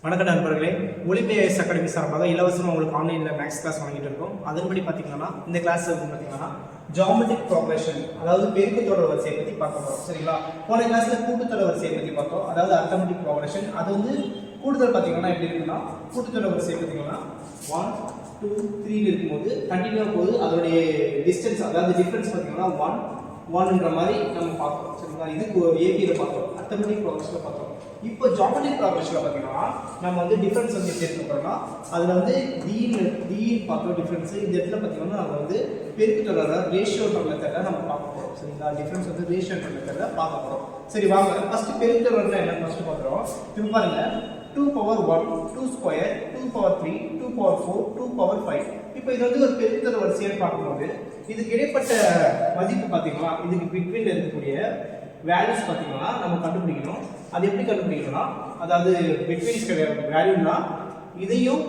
வணக்கம் நண்பர்களே, Olympus academy சார்பாக இலவசமாக உங்களுக்கு ஆன்லைனில் மேக்ஸ் கிளாஸ் வாங்கிட்டு இருக்கோம். அதன்படி பார்த்தீங்கன்னா இந்த கிளாஸ் பார்த்தீங்கன்னா ஜியோமெட்ரிக் ப்ரோக்ரஷன், அதாவது பெருக்குத்தொடர் வரிசையை பற்றி பார்க்க போகிறோம். சரிங்களா? போன கிளாஸில் கூட்டுத்தொடர் வரிசையை பற்றி பார்த்தோம், அதாவது அரித்மெட்டிக் ப்ரோக்ரஷன். அது வந்து கூட்டுத்தொடர் பார்த்தீங்கன்னா எப்படி இருக்குன்னா, கூட்டுத்தொடர் வரிசை பார்த்தீங்கன்னா 1 2 3 இருக்கும்போது கண்டினியூவாக போகுது. அதோடைய டிஸ்டன்ஸ், அதாவது டிஃபரன்ஸ் பார்த்தீங்கன்னா 1 மாதிரி நம்ம பார்த்தோம். சரிங்களா? இதுக்கு ஏபியில் பார்த்தோம், அரித்மெட்டிக் ப்ரோக்ரஷனில் பார்த்தோம். இப்போ ஜியோமெட்ரிக் ப்ரோக்ரஷனில் பார்த்தீங்கன்னா நம்ம வந்து டிஃபரன்ஸ் வந்து எப்படி எடுத்துக்கிறோம்னா, அதில் வந்து டின்னு பார்த்தோம் டிஃபரன்ஸ். இந்த இடத்துல பார்த்தீங்கன்னா நம்ம வந்து பெருக்குத்தொடர் ரேஷியோன்ற மெத்தடில் நம்ம பார்க்க போகிறோம். சரிங்களா? டிஃபரன்ஸ் வந்து ரேஷியோன்ற மெத்தடில் பார்க்க போகிறோம். சரி வாங்க, ஃபஸ்ட்டு பெருக்குத்தொடர்னா என்ன ஃபஸ்ட்டு பார்க்குறோம். இப்போ பாருங்க, 2 power 1 2 square 2 power 3 2 power 4 2 power 5. இப்போ இது வந்து ஒரு பெருக்குத்தொடர் வரிசையை பார்க்கும்போது இதுக்கு இடைப்பட்ட மதிப்பு பார்த்தீங்கன்னா, இதுக்கு பிட்வீன்ல இருக்கக்கூடிய வேல்யூஸ் பார்த்தீங்கன்னா நம்ம கண்டுபிடிக்கணும். அது எப்படி கண்டுபிடிக்கணும்னா, அதாவது பிட்வீன்ஸ் வேல்யூனா இதையும்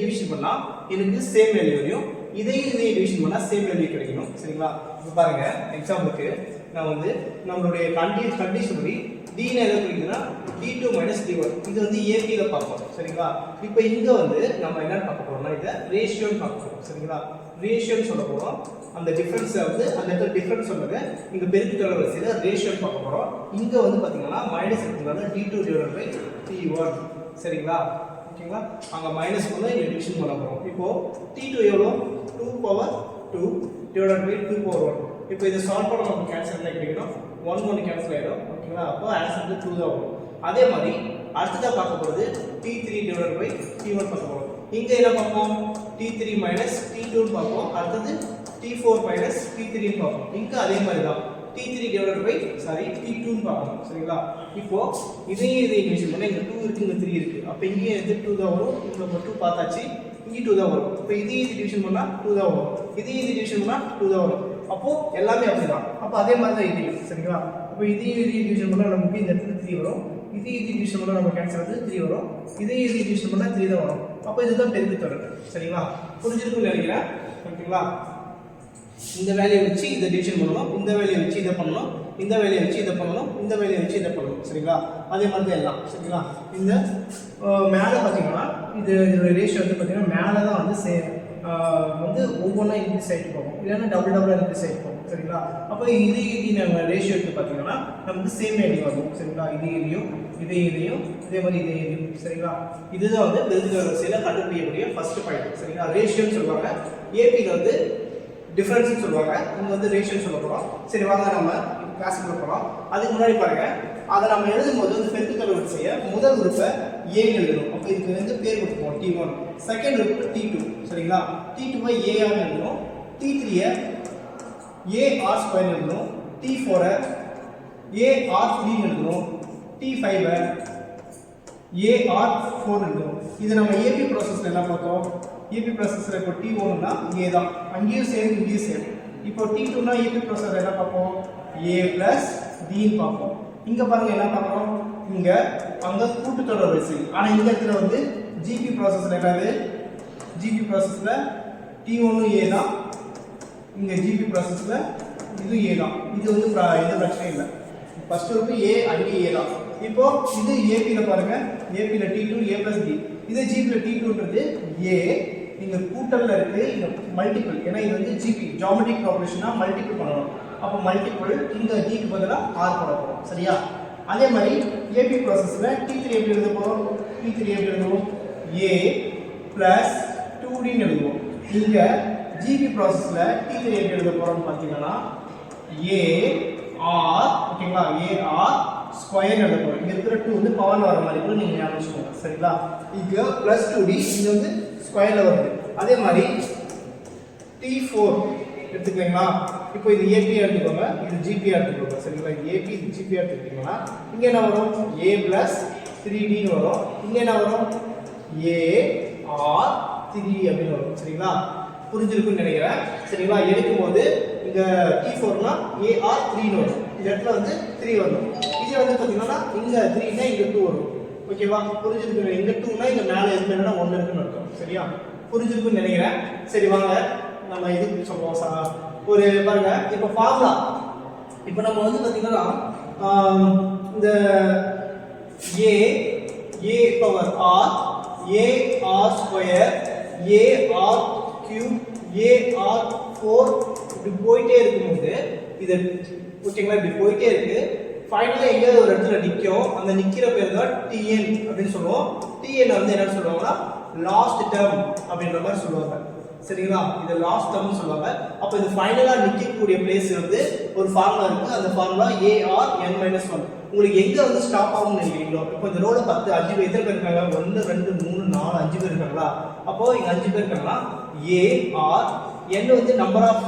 டிவிஷன் பண்ணா எனக்கு சேம் வேல்யூ வரும், இதையும் டிவிஷன் பண்ணா சேம் வேல்யூ கிடைக்கணும். சரிங்களா? இப்போ பாருங்க, எக்ஸாம்பிளுக்கு நான் வந்து நம்மளுடைய கண்டிஷன் படி d ன எதை குறிக்குதுன்னா d2 - d1. இது வந்து ஏபியில் பார்ப்போம். சரிங்களா? இப்போ இங்க வந்து நம்ம என்ன பார்க்க போறோம்னா, இதை ரேஷியோன்னு பார்க்க போறோம். சரிங்களா? ரேஷியோன்னு சொல்ல போறோம். அந்த டிஃபரன்ஸ் வந்து அந்த இடத்துல டிஃபரன்ஸ் சொல்லுங்க, இங்க பெருக்குத்தொடர் வரிசையில ரேஷியோன்னு பார்க்க போறோம். இங்க வந்து பாத்தீங்கன்னா மைனஸ் இருக்கிறதுனால d2/t1. சரிங்களா? ஓகேங்களா? அங்க மைனஸ் பண்ணா இங்க டிவிஷன் பண்ண போறோம். இப்போ t2 எவ்வளோ? 2 power 2 / 2 power 1. இப்போ இதை சால்வ் பண்ண நமக்கு கேன்சல் என்ன கிடைக்கும்? 1 கேன்சல் ஆயிடும். ஓகேங்களா? அப்போ ஆன்சர் 2 தான் வரும். அதே மாதிரி அடுத்ததா பார்க்க போறது t3/t1 பார்க்க போறோம். இங்க என்ன பார்ப்போம்? t3 - t2 பார்ப்போம். அடுத்தது t4 - t3 பார்ப்போம். இங்க அதே மாதிரி தான் t2 பார்ப்போம். சரிங்களா? இப்போ இதையும் டிவிஷன் பண்ணா இங்க 2 இருக்கு, இங்க 3 இருக்கு. அப்ப இங்க எது 2 தான் வரும், இங்க 2 பார்த்தாச்சு, இங்க 2 தான் வரும். இப்போ இதையும் டிவிஷன் பண்ணா 2 தான் வரும், இதையும் டிவிஷன் பண்ணா 2 தான் வரும். அப்போ எல்லாமே அப்படிதான். அப்போ அதே மாதிரி தான் இது. சரிங்களா? அப்போ இதையும் டிவிஷன் பண்ணா நமக்கு இந்த இடத்துல 3 வரும், இதையும் டிவிஷன் பண்ணா நமக்கு ஆன்சர் வந்து 3 வரும், இதையும் டிவிஷன் பண்ணா 3 தான் வரும். அப்போ இதுதான் பெருக்குத்தொடர். சரிங்களா? புரிஞ்சிருக்குன்னு நினைக்கிறேன். ஓகேங்களா? இந்த வேலையை வச்சு இதை டிவிஷன் பண்ணணும், இந்த வேலையை வச்சு இதை பண்ணணும், இந்த வேலையை வச்சு இதை பண்ணணும், இந்த வேலையை வச்சு இதை பண்ணணும். சரிங்களா? அதே மாதிரி தான் எல்லாம். சரிங்களா? இந்த மேலே பார்த்தீங்கன்னா இதோட ரேஷியோ வந்து பார்த்தீங்கன்னா மேலே தான் வந்து வந்து ஒவ்வொன்றா இன்க்ரீஸ் ஆகிட்டு போகும், இல்லைன்னா டபுளாக இன்க்ரீஸ் ஆகிட்டு போகும். சரிங்களா? அப்போ இது நம்ம ரேஷியோ எடுத்து பார்த்தீங்கன்னா நமக்கு சேம் வேல்யூ வரும். சரிங்களா? இதையும் இதே மாதிரி இதையும். சரிங்களா? இதுதான் வந்து பெருக்குத்தொடர் வரிசையில் கண்டுபிடிக்கக்கூடிய ஃபர்ஸ்ட் பாயிண்ட். சரிங்களா? ரேஷியோன்னு சொல்லுவாங்க, ஏபியில் வந்து டிஃபரன்ஸ் சொல்லுவாங்க, இங்க வந்து ரேஷியோன்னு சொல்ல போகிறோம். சரி வாங்க நம்ம கிளாஸுக்குள்ள போகிறோம். அதுக்கு முன்னாடி பாருங்க, அதை நம்ம எழுதும்போது வந்து பெருக்குத்தொடர் வரிசையை முதல் உறுப்பை ஏன்னு எழுதணும். அப்போ இதுக்கு வந்து பேர் கொடுப்போம் t1, செகண்ட் உறுப்பு t2. சரிங்களா? t2 ஏஆர் எழுதணும், t3 ar² எழுதணும், t4 ar3 எழுதணும், t5 ar4 எழுதணும். இது நம்ம ஏபி ப்ராசஸ்ல என்ன பார்த்தோம்? ஏபி ப்ராசஸில் இப்போ t1னா ஏ தான், அங்கேயும் சேம் இங்கேயும் சேம். இப்போ t2னா ஏபி ப்ராசஸில் என்ன பார்ப்போம்? a + dன்னு பார்ப்போம். இங்கே பாருங்க என்ன பார்க்குறோம், இங்கே அங்கே கூட்டுத்தொடர் வரிசை. ஆனால் இந்த இடத்துல வந்து ஜிபி ப்ராசஸில் என்னது? ஜிபி ப்ராசஸில் t1 ஏ தான், இங்கே ஜிபி ப்ராசஸில் இது ஏ தான். இது வந்து எந்த பிரச்சனையும் இல்லை. ஃபர்ஸ்ட் இருக்கு ஏ, அங்கே ஏ தான். இப்போ இது ஏபியில் பாருங்க, ஏபியில் t2 a + d. இது ஜிபியில் t2ன்றது ஏ, இங்க கூட்டல்ல இருக்கு, இங்க மல்டிபிள். ஏன்னா இது வந்து ஜிபி ஜியோமெட்ரிக் ப்ரோக்ரஷனா மல்டிபிள் பண்ணணும். அப்போ மல்டிபிள் இங்க d க்கு பதிலா r போட போறோம். சரியா? அதே மாதிரி ஏபி ப்ராசஸ்ல t3 எப்படி எழுத போறோம்? t3 எப்படி எழுதுவோம்? a + 2d ன்னு எழுதுவோம். இங்க ஜிபி ப்ராசஸ்ல t3 எப்படி எழுத போறோம்னு பாத்தீங்கன்னா a r, ஓகேங்களா? a r ஸ்கொயர் எழுத போறோம். இங்க இருக்கிற 2 வந்து பவர் வர மாதிரி கூட நீங்க ஞாபகம் வச்சுக்கோங்க. சரிங்களா? இங்க +2d, இங்க வந்து ஸ்கொயர்ல வருது. அதே மாதிரி t4 எடுத்துக்கீங்களா? இப்போ இது ஏபி எடுத்துக்கோங்க, இது ஜிபி எடுத்துக்கோங்க. சரிங்களா? ஏபி இது ஜிபி எடுத்துக்கிட்டீங்கன்னா இங்க என்ன வரும்? a + 3d ன்னு வரும். இங்க என்ன வரும்? a r3 அப்படின்னு வரும். சரிங்களா? புரிஞ்சிருக்குன்னு நினைக்கிறேன். சரிங்களா? எடுக்கும்போது இங்க t4னா ar3 ன்னு வரும். இந்த இடத்துல வந்து 3 வரும். இது வந்து பார்த்தீங்கன்னா இங்க 3 னா இங்க 2 வரும். ஓகேவா? புரிஞ்சிருக்கு. இங்க 2னா இங்க மேலே எதுனா 1 இருக்குன்னு அர்த்தம். சரியா? புரிஞ்சிருக்குன்னு நினைக்கிறேன். சரி வாங்க நம்ம இது சொல்லுவோம். ஒரு பாருங்க, இப்போ ஃபார்முலா. இப்போ நம்ம வந்து பார்த்தீங்கன்னா இந்த a a power r a r square a r cube a r 4 இப்படி போயிட்டே இருக்கும்போது இது ஓகேங்களா இப்படி போயிட்டே இருக்கு ஃபைனலா எங்கேயாவது ஒரு இடத்துல நிக்கும் அந்த நிக்கிற பேர் தான் tn அப்படின்னு சொல்லுவோம் tn வந்து என்ன சொல்லுவாங்கன்னா லாஸ்ட் டேர்ம் அப்படின்ற மாதிரி சொல்லுவாங்க சரிங்களா இது லாஸ்ட் டேர்ம்னு சொல்லுவாங்க அப்ப இது ஃபைனலா நிக்கக்கூடிய பிளேஸ் வந்து ஒரு ஃபார்முலா இருக்கு அந்த ஃபார்முலா ar n - 1 உங்களுக்கு எங்க வந்து ஸ்டாப் ஆகும்னு நினைக்கிறீங்களோ இப்போ இந்த ரோல 10 5 பேர் எத்தனை பேர் இருக்காங்க 1 2 3 4 5 பேர் இருக்காங்களா அப்போ இங்க 5 பேர் இருக்காங்களா ar n வந்து நம்பர் ஆஃப்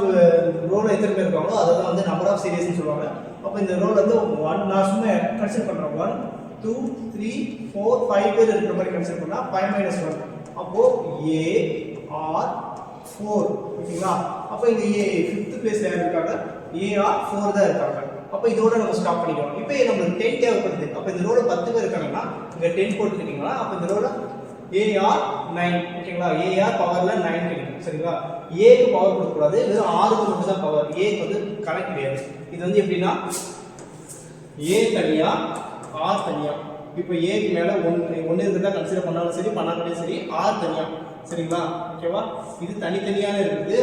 ரோல எத்தனை பேர் இருக்காங்களோ அதான் வந்து நம்பர் ஆஃப் சீரிஸ்னு சொல்லுவாங்க அப்ப இந்த ரோல வந்து 1 நான் சும்மா கன்சிடர் பண்றேன் 1 2 3 4 5 பேர் இருக்கிற மாதிரி கன்சிடர் பண்ணா 5 - 1 அப்போ ar 4 ஓகேங்களா அப்ப இங்க ஃபிஃப்த் பிளேஸ்ல யார் இருக்காங்க ar 4 தான் இருக்காங்க அப்ப இதோட நம்ம ஸ்டாப் பண்ணிக்கலாம் இப்போ நமக்கு 10 தேவைப்படுது அப்ப இந்த ரோல 10 பேர் இருக்காங்கன்னா இங்க 10 போட்டுட்டீங்களா அப்ப இந்த ரோல ar 9 ஓகேங்களா ar பவர்ல 9 கிடைக்கும் சரிங்களா a க்கு பவர் கொடுக்க கூடாது வெறும் r க்கு மட்டும் தான் பவர் a க்கு வந்து கணக்கு கிடையாது இது வந்து எப்படின்னா a தனியா r தனியா இப்போ a க்கு மேல 1 இருக்கதா கன்சிடர் பண்ணாலும் சரி பண்ணாலும் சரி r தனியா சரிங்களா ஓகேவா இது தனித்தனியான இருக்குது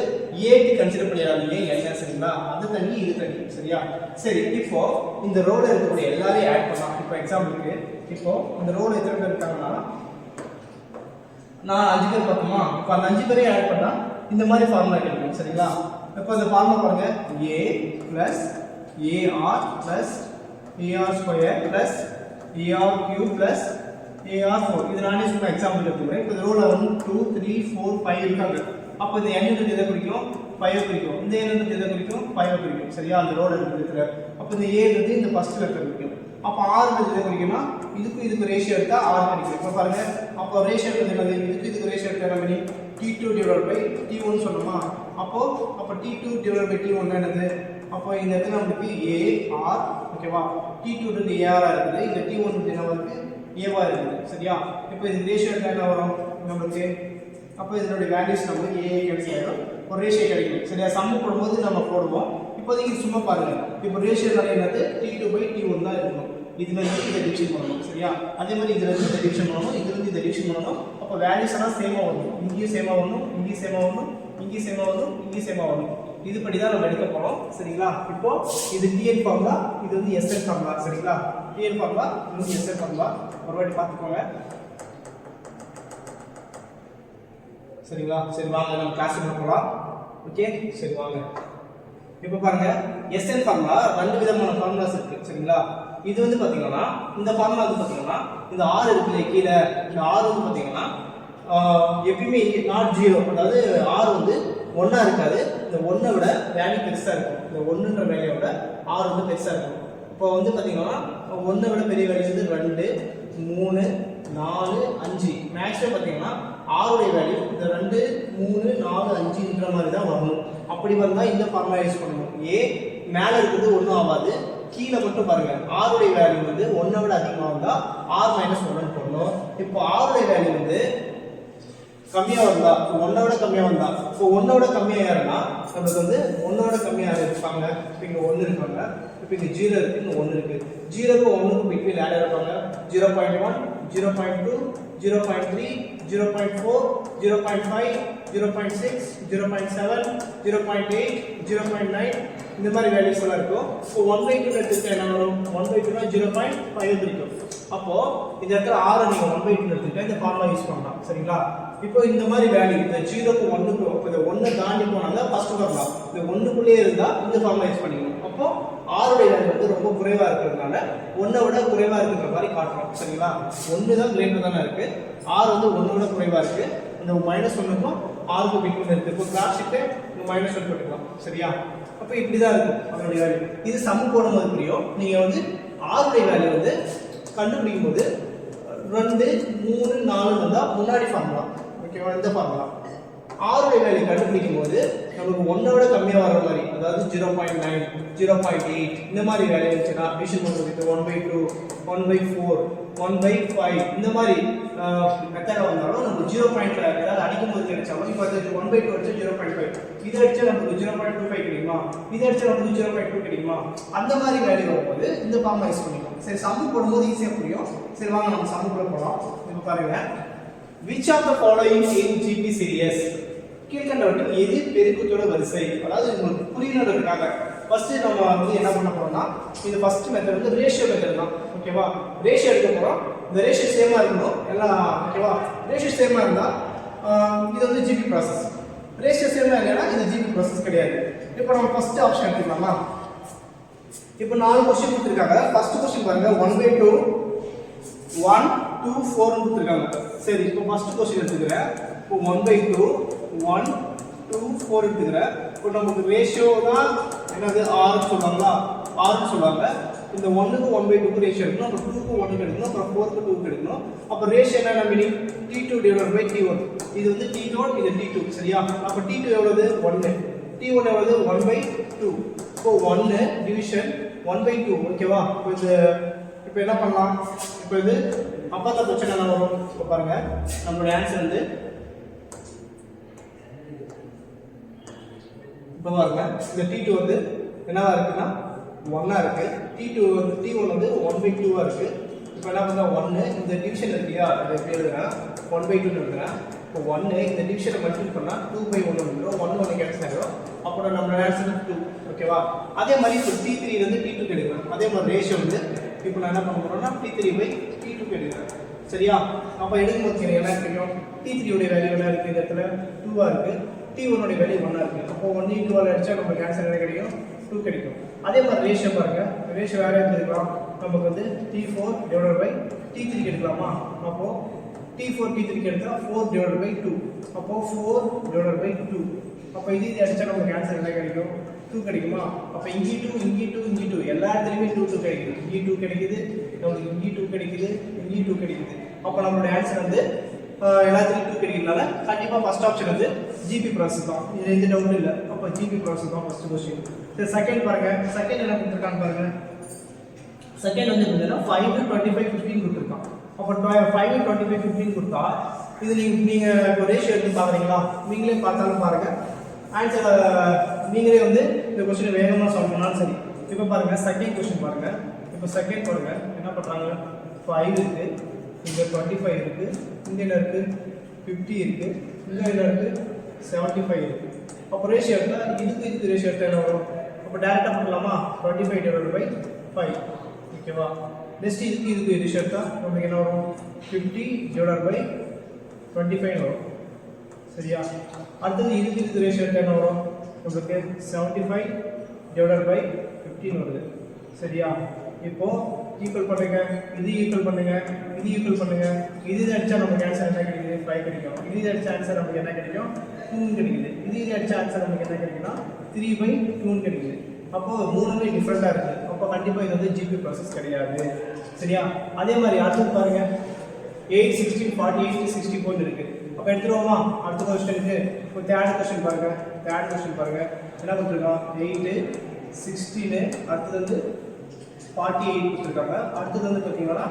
a க்கு கன்சிடர் பண்ணிடாதீங்க என்ன சரிங்களா அது தனி இது தனி சரியா சரி இப்போ இந்த ரோல இருக்கக்கூடிய எல்லாரையும் ஆட் பண்ணலாம் இப்போ எக்ஸாம்பிளுக்கு இப்போ இந்த ரோல எத்தனை பேர் இருக்காங்கன்னா நான் 5 பேர் பார்த்தோமா இப்போ அந்த 5 பேரையும் ஆட் பண்ணா இந்த மாதிரி ஃபார்முலா கிடைக்கும் சரிங்களா இப்போ இந்த ஃபார்முலா பாருங்க a plus ar plus ar square plus ar cube plus ar 4 இது நானே சும்மா எக்ஸாம்பிள் எடுத்துக்கிறேன் இப்போ இந்த ரோல 1 2 3 4 5 இருக்காங்க அப்போ இந்த n ன்றது எதை குறிக்கும் 5 குறிக்கும் இந்த n ன்றது எதை குறிக்கும் 5 குறிக்கும் சரியா அந்த ரோல இருக்கிற அப்போ இந்த a ன்றது இந்த ஃபர்ஸ்ட் லெட்டர் குறிக்கும் அப்போ r ன்றது எதை குறிக்கும்னா இதுக்கு ரேஷியோ எடுத்தா r கிடைக்கும் இப்போ பாருங்க அப்போ ரேஷியோ என்னது இதுக்கு ரேஷியோ எடுத்தா நம்ம t2 t1 சொன்னோமா அப்போ t2 t1 என்னது அப்போ இந்த இடத்துல நமக்கு ar ஓகேவா t2 ன்றது ar ஆ இருக்குது இந்த t1 ன்றது என்னவா இருக்கு a வா இருக்குது சரியா இப்போ இது ரேஷியோ எடுத்தா என்ன வரும் நமக்கு அப்போ இதோட வேல்யூஸ் நமக்கு a கிடைக்கும் ஒரு ரேஷியோ கிடைக்கும் சரியா சம் போடும்போது நம்ம போடுவோம் இப்போதைக்கு சும்மா பாருங்க இப்போ ரேஷியோ என்னது t2/t1 தான் இருக்கும் இதுல இருந்து இதை டிவிஷன் பண்ணணும் சரியா அதே மாதிரி இதுல இருந்து இதை டிவிஷன் பண்ணணும் இதுல இருந்து இதை டிவிஷன் பண்ணணும் அப்ப வேல்யூஸ் எல்லாம் சேமா வரும் இங்கேயும் சேமா வரணும் இங்கேயும் சேமா வரணும் இங்கேயும் சேமா வரணும் இங்கேயும் சேமா வரணும் இதுபடி தான் நம்ம எடுக்க போறோம் சரிங்களா இப்போ இது tn ஃபார்முலா இது வந்து sn ஃபார்முலா சரிங்களா tn ஃபார்முலா இது வந்து sn ஃபார்முலா ஒரு வாட்டி பார்த்துக்கோங்க சரிங்களா சரி வாங்க நம்ம கிளாஸ்க்கு போலாம் ஓகே சரி வாங்க இப்போ பாருங்க sn ஃபார்முலா ரெண்டு விதமான ஃபார்முலாஸ் இருக்கு சரிங்களா இது வந்து பாத்தீங்கன்னா இந்த ஃபார்முலா வந்து பாத்தீங்கன்னா இந்த r இருக்குல கீழ இந்த r வந்து பாத்தீங்கன்னா எப்பவுமே நாட் 0 அதாவது r வந்து 1 ஆ இருக்காது இந்த 1 விட வேல்யூ பெருசா இருக்கும் இந்த 1 ன்ற வேல்யூ விட r வந்து பெருசா இருக்கும் இப்போ வந்து பாத்தீங்கன்னா 1 விட பெரிய வேல்யூ வந்து 2 3 4 5 மேக்ஸிமம் பாத்தீங்கன்னா r உடைய வேல்யூ இந்த 2 3 4 5 ன்ற மாதிரி தான் வரணும் அப்படி வந்தா இந்த ஃபார்முலா யூஸ் பண்ணணும் a மேல இருக்குது ஒண்ணும் ஆகாது கீழ மட்டும் பாருங்க r உடைய வேல்யூ வந்து 1 விட அதிகமா வந்தா r - 1 ன்னு போடணும் இப்போ r உடைய வேல்யூ வந்து கம்மியா வந்தா 1 விட கம்மியா வந்தா இப்போ 1 விட கம்மியா யாருன்னா நமக்கு வந்து 1 விட கம்மியா யார் இருப்பாங்க இப்போ இங்க 1 இருக்காங்க இப்போ இங்க 0 இருக்கு இங்க 1 இருக்கு 0 க்கு 1 க்கு பிட்வீன் யார் இருப்பாங்க 0.1 0.2 0.3 0.4 0.5 0.6 0.7 0.8 0.9 இந்த மாதிரி வேல்யூஸ் எல்லாம் இருக்கும் சோ 1/2 எடுத்துட்டா என்ன வரும் 1/2 னா 0.5 இருக்கும் அப்போ இந்த இடத்துல r நீங்க 1/2 எடுத்துட்டா இந்த ஃபார்முலா யூஸ் பண்ணலாம் சரிங்களா இப்போ இந்த மாதிரி வேல்யூ இந்த 0 க்கு 1 க்கு இந்த 1 தாண்டி போனால ஃபர்ஸ்ட் ஃபார்முலா இந்த 1 குள்ளே இருந்தா இந்த ஃபார்முலா யூஸ் பண்ணிக்கணும் அப்போ r உடைய வேல்யூ வந்து ரொம்ப குறைவா இருக்கிறதுனால 1 விட குறைவா இருக்கிற மாதிரி காட்டுறோம் சரிங்களா 1 தான் கிரேட்டர் தான இருக்கு r வந்து 1 விட குறைவா இருக்கு இந்த -1 க்கும் r க்கு பிட்வீன் இருக்கு இப்போ கிராஸ் ஷீட் இந்த -1 போட்டுக்கலாம் சரியா அப்ப இப்படி தான் இருக்கும் அதோட வேல்யூ இது சம் போடும்போது புரியும் நீங்க வந்து r உடைய வேல்யூ வந்து கண்டுபிடிக்கும்போது 2 3 4 வந்தா முன்னாடி ஃபார்முலா ஓகேவா இந்த ஃபார்முலா r உடைய வேல்யூ கண்டுபிடிக்கும்போது நமக்கு 1 விட கம்மியா வர்ற மாதிரி அதாவது 0.9 0.8 இந்த மாதிரி வேல்யூ இருந்துச்சுனா டிவிஷன் பண்ணும்போது 1/2 1/4 1/5 இந்த மாதிரி மெத்தட் வந்தாலும் நமக்கு 0.5 ஏதாவது அடிக்கும்போது கிடைச்சாலும் இப்போ 1/2 அடிச்சா 0.5 இது அடிச்சா நமக்கு 0.25 கிடைக்குமா இது அடிச்சா நமக்கு 0.2 கிடைக்குமா அந்த மாதிரி வேல்யூ வரும்போது இந்த ஃபார்முலா யூஸ் பண்ணிக்கலாம் சரி சம்மு போடும்போது ஈஸியாக புரியும். சரி வாங்க நம்ம சம்முக்குள்ள போகலாம். இப்போ பாருங்க, which of the following in GP series கீழ்கண்டவற்றில் எது பெருக்குத்தொடர் வரிசை? அதாவது உங்களுக்கு புரியணுன்றதுக்காக ஃபர்ஸ்ட் நம்ம வந்து என்ன பண்ண போறோம்னா, இந்த ஃபர்ஸ்ட் மெத்தட் வந்து ரேஷியோ மெத்தட் தான். ஓகேவா? ரேஷியோ எடுக்க போறோம். இந்த ரேஷியோ சேமா இருக்கணும் எல்லாம். ஓகேவா? ரேஷியோ சேமா இருந்தா இது வந்து ஜிபி ப்ராசஸ். ரேஷியோ சேமா இல்லைன்னா இது ஜிபி ப்ராசஸ் கிடையாது. இப்போ நம்ம ஃபர்ஸ்ட் ஆப்ஷன் எடுத்துக்கலாமா? இப்போ 4 क्वेश्चन கொடுத்திருக்காங்க. ஃபர்ஸ்ட் क्वेश्चन பாருங்க 1/2 1 2 4 கொடுத்திருக்காங்க. சரி இப்போ ஃபர்ஸ்ட் क्वेश्चन எடுத்துக்கிறேன். இப்போ 1/2 1 2 4 எடுத்துக்கிறேன். இப்போ நமக்கு ரேஷியோ தான் என்னது r சொல்வாங்களா? r சொல்வாங்க. இந்த 1 க்கு 1/2 ரேஷியோ எடுக்கணும். அப்புறம் 2 க்கு 1 எடுக்கணும். அப்புறம் 4 க்கு 2 எடுக்கணும். அப்ப ரேஷியோ என்ன மீனிங்? T2/T1. இது வந்து T1 இது T2 சரியா? அப்ப T2 எவ்வளவு? 1. T1 எவ்வளவு? 1/2. இப்போ 1 டிவிஷன் 1/2 ஓகேவா? இப்போ என்ன பண்ணலாம்? இப்போ இது அப்ப அந்த क्वेश्चन என்ன வரும்? இப்போ பாருங்க நம்மளோட ஆன்சர் வந்து இப்போ பாருங்க இந்த T2 வந்து என்னவா இருக்குன்னா 1 ஆ இருக்கு. T1 வந்து 1/2 ஆ இருக்கு. இப்போ என்ன பண்ணா 1 இந்த டிவிஷன் இருக்குயா, அதை எப்படி எழுதுறேன்? 1/2 ன்னு எழுதுறேன். இப்போ 1 இந்த டிவிஷனை மல்டிப்ளை பண்ணா 2/1 வந்துரும். 1 கேன்சல் ஆயிடும். அப்போ நம்ம ஆன்சர் 2. ஓகேவா? அதே மாதிரி இப்போ T3 ல இருந்து T2 க்கு எடுக்கிறேன். அதே மாதிரி ரேஷியோ வந்து இப்போ நான் என்ன பண்ண போறேன்னா T3/T2 க்கு எடுக்கிறேன். சரியா? அப்ப எடுக்கும்போது என்ன தெரியும்? T3 உடைய வேல்யூ என்ன இருக்கு? இந்த இடத்துல 2 ஆ இருக்கு. T1 உடைய வேல்யூ 1 ஆ இருக்கு. அப்போ 1 × 2 ஆல அடிச்சா நமக்கு ஆன்சர் என்ன கிடைக்கும்? 2 கிடைக்கும். அதே மாதிரி ரேஷியோ பாருங்க. ரேஷியோ வேற எப்படி இருக்கலாம்? நமக்கு வந்து T4/T3 எடுக்கலாமா? அப்போ T4 T3 க்கு எடுத்தா 4/2. அப்போ 4/2. அப்ப இது அடிச்சா நமக்கு ஆன்சர் என்ன கிடைக்கும்? 2 கிடைக்குமா? அப்ப இங்க 2 எல்லா இடத்துலயுமே 2 கிடைக்குது. இங்க 2 கிடைக்குது. நமக்கு இங்க 2 கிடைக்குது. இங்க 2 கிடைக்குது. அப்ப நம்மளோட ஆன்சர் வந்து எல்லாத்துலயும் 2 கிடைக்கிறதுனால கண்டிப்பா ஃபர்ஸ்ட் ஆப்ஷன் வந்து ஜிபி ப்ராசஸ் தான். இதுல எந்த டவுட் இல்ல. அப்ப ஜிபி ப்ராசஸ் தான் ஃபர்ஸ்ட் क्वेश्चन. சரி செகண்ட் பாருங்க. செகண்ட் என்ன கொடுத்திருக்கான்னு பாருங்க. செகண்ட் வந்து என்னன்னா 5 25 15 கொடுத்திருக்கான். அப்ப 5 25 15 கொடுத்தா இது நீங்க இப்போ ரேஷியோ எடுத்து பாக்குறீங்களா? நீங்களே பார்த்தாலும் பாருங்க. ஆன்சர் நீங்களே வந்து இந்த क्वेश्चन வேகமா சால்வ் பண்ணாலும் சரி. இப்போ பாருங்க செகண்ட் क्वेश्चन பாருங்க. இப்போ செகண்ட் பாருங்க என்ன பண்றாங்க? 5 இருக்கு. இங்க 25 இருக்கு. இங்க என்ன இருக்கு? 50 இருக்கு. இங்க என்ன இருக்கு? 75 இருக்கு. அப்ப ரேஷியோ எடுத்தா இதுக்கு ரேஷியோ எடுத்தா என்ன வரும்? அப்ப டைரக்டா பண்ணலாமா? 25/5. ஓகேவா? நெக்ஸ்ட் இதுக்கு ரேஷியோ எடுத்தா நமக்கு என்ன வரும்? 50/25 வரும். சரியா? அடுத்து இதுக்கு ரேஷியோ எடுத்தா என்ன வரும்? நமக்கு 75/15 வருது. சரியா? இப்போ ஈக்குவல் பண்ணுங்க. இது ஈக்குவல் பண்ணுங்க. இது ஈக்குவல் பண்ணுங்க. இது அடிச்சா நமக்கு ஆன்சர் என்ன கிடைக்குது? 5 கிடைக்கும். இது அடிச்ச ஆன்சர் நமக்கு என்ன கிடைக்கும்? 2 கிடைக்குது. இது அடிச்ச ஆன்சர் நமக்கு என்ன கிடைக்கும்னா 3/2 கிடைக்குது. அப்போ மூணுமே டிஃபரெண்டா இருக்கு. அப்போ கண்டிப்பா இது வந்து ஜிபி ப்ராசஸ் கிடையாது. சரியா? அதே மாதிரி அடுத்து பாருங்க 8 16 48 64 இருக்கு. அப்ப எடுத்துருவோமா? அடுத்த क्वेश्चनக்கு இப்போ தேர்ட் क्वेश्चन பாருங்க. தேர்ட் क्वेश्चन பாருங்க. என்ன கொடுத்திருக்கான்? 8 16 அடுத்து வந்து 48 கொடுத்திருக்காங்க. அடுத்து வந்து பாத்தீங்கன்னா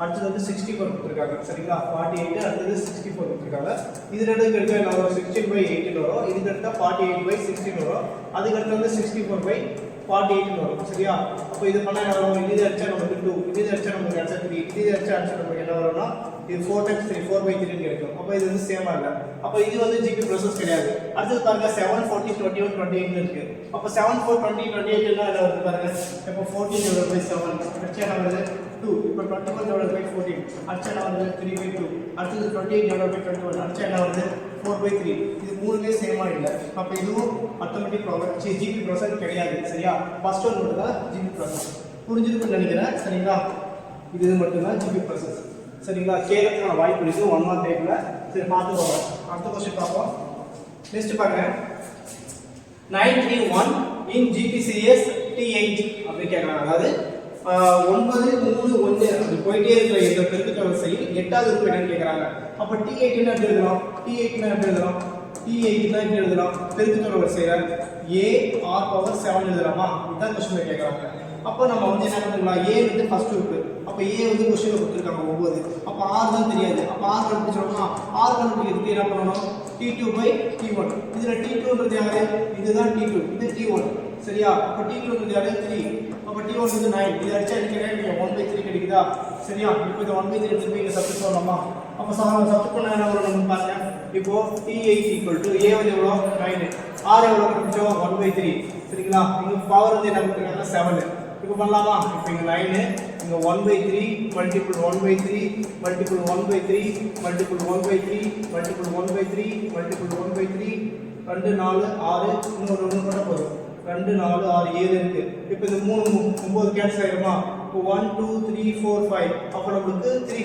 அடுத்து வந்து 64 கொடுத்திருக்காங்க. சரிங்களா? 48 அடுத்து 64 கொடுத்திருக்காங்க. இது ரெண்டுக்கு எடுத்தா என்ன வரும்? 16/18 வரும். இதுக்கு எடுத்தா 48/16 வரும். அதுக்கு அடுத்து வந்து 64/48 வரும். சரியா? அப்ப இது பண்ணா என்ன வரும்? இது அடிச்சா நமக்கு 2, இது அடிச்சா நமக்கு ஆன்சர் 3, இது அடிச்சா ஆன்சர் நமக்கு என்ன வரும்னா இது 4 × 3 4/3 கிடைக்கும். அப்ப இது வந்து சேமா இல்ல. அப்ப இது வந்து ஜிபி ப்ராசஸ் கிடையாது. அடுத்து பாருங்க 7 14 21 28 இருக்கு. அப்ப 7 4 20 28 என்ன வருது பாருங்க. இப்போ 14/7 அடிச்சா என்ன வருது? 2. இப்போ 21/14 அடிச்சா என்ன வருது? 3/2. அடுத்து 28/21 அடிச்சா என்ன வருது? 4/3. இது மூணுமே சேமா இல்ல. அப்ப இதுவும் ஆட்டோமேட்டிக் ப்ராசஸ் ஜிபி ப்ராசஸ் கிடையாது. சரியா? ஃபர்ஸ்ட் ஒன் மட்டும் தான் ஜிபி ப்ராசஸ். புரிஞ்சிருக்குன்னு நினைக்கிறேன். சரிங்களா? இது மட்டும் தான் ஜிபி ப்ராசஸ். சரிங்களா? கேட்கறதுக்கான வாய்ப்பு இருக்கு 1 மார்க் டைப்ல. சரி பார்த்துக்கோங்க. அடுத்த क्वेश्चन பார்ப்போம். நெக்ஸ்ட் பாருங்க 931 in GP series T8 அப்படி கேக்குறாங்க. அதாவது 9 3 1 அப்படி போயிட்டே இருக்கிற இந்த பெருக்கத்தொடர் வரிசையில் 8வது உறுப்பு என்னன்னு கேக்குறாங்க. அப்ப T8 என்ன எழுதலாம்? T8 என்ன எழுதலாம்? T8 என்ன எழுதலாம்? பெருக்கத்தொடர் வரிசையில A/7 எழுதலாமா? இதான் क्वेश्चन கேக்குறாங்க. அப்ப நம்ம வந்து என்ன பண்ணலாம்? A வந்து ஃபர்ஸ்ட் உறுப்பு. அப்ப A வந்து क्वेश्चन கொடுத்திருக்காங்க 9. அப்ப R தான் தெரியாது. அப்ப R கண்டுபிடிச்சோம்னா R கண்டுபிடிக்கிறதுக்கு என்ன பண்ணனும்? T2/T1. இதுல T2ன்றது யாரு? இதுதான் T2. இது T1. சரியா? அப்போ t க்கு வந்து யாரு 3, அப்போ t1 வந்து 9, இது அடிச்சா எனக்கு 1/3 கிடைக்குதா? சரியா? இப்போ இந்த 1/3 எடுத்து போய் இங்க சப்ஸ்டிட் பண்ணலாமா? அப்போ சப்ஸ்டிட் பண்ணா என்ன வரும் நம்ம பாருங்க. இப்போ t8 = a வந்து எவ்வளோ 9, r எவ்வளோ கண்டுபிடிச்சோம் 1/3, சரிங்களா? இங்க பவர் வந்து என்ன கொடுத்துருக்காங்க 7. இப்போ பண்ணலாமா? இப்போ இங்க 9 இங்க 1/3 multiple 1/3 multiple 1/3 multiple 1/3 multiple 1/3 multiple 1/3 2 4 6 இன்னொரு 1 பண்ண போதும் 2 4 6 7 இருக்கு. இப்போ இந்த 3 9 கேன்சல் ஆயிருமா? இப்போ 1 2 3 4 5 அப்போ நமக்கு 3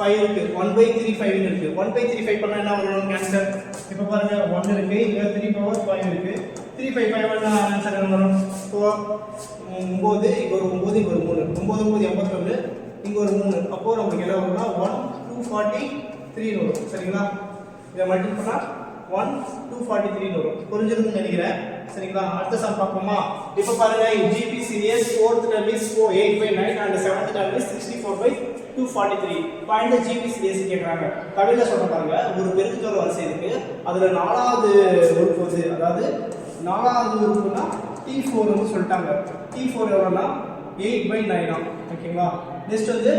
5 இருக்கு. 1/35 இருக்கு. 1/35 பண்ணா என்ன வரும் கேன்சல்? இப்போ பாருங்க 1 இருக்கு, இங்க 3 பவர் 5 இருக்கு. 3 5 5 பண்ணா ஆன்சர் என்ன வரும்? இப்போ 9 இங்க ஒரு 9 இங்க ஒரு 3 9 9 81 இங்க ஒரு 3 அப்போ நமக்கு என்ன வரும்னா 1 243 வரும். சரிங்களா? இத மல்டிப்ளை பண்ணா 1 243 வரும். புரிஞ்சிருக்கும்னு நினைக்கிறேன். சரிங்களா? அடுத்த சம் பார்ப்போமா? இப்போ பாருங்க GB series 4th term is 8/9 and 7th term is 64/243. find the GB series கேக்குறாங்க. தமிழ்ல சொல்ற பாருங்க. ஒரு பெருக்குத்தொடர் வரிசை இருக்கு. அதுல 4வது உறுப்பு வந்து அதாவது 4வது உறுப்புனா T4 னு சொல்லிட்டாங்க. T4 எவ்வளவுனா 8/9 ஓகேங்களா? நெக்ஸ்ட் வந்து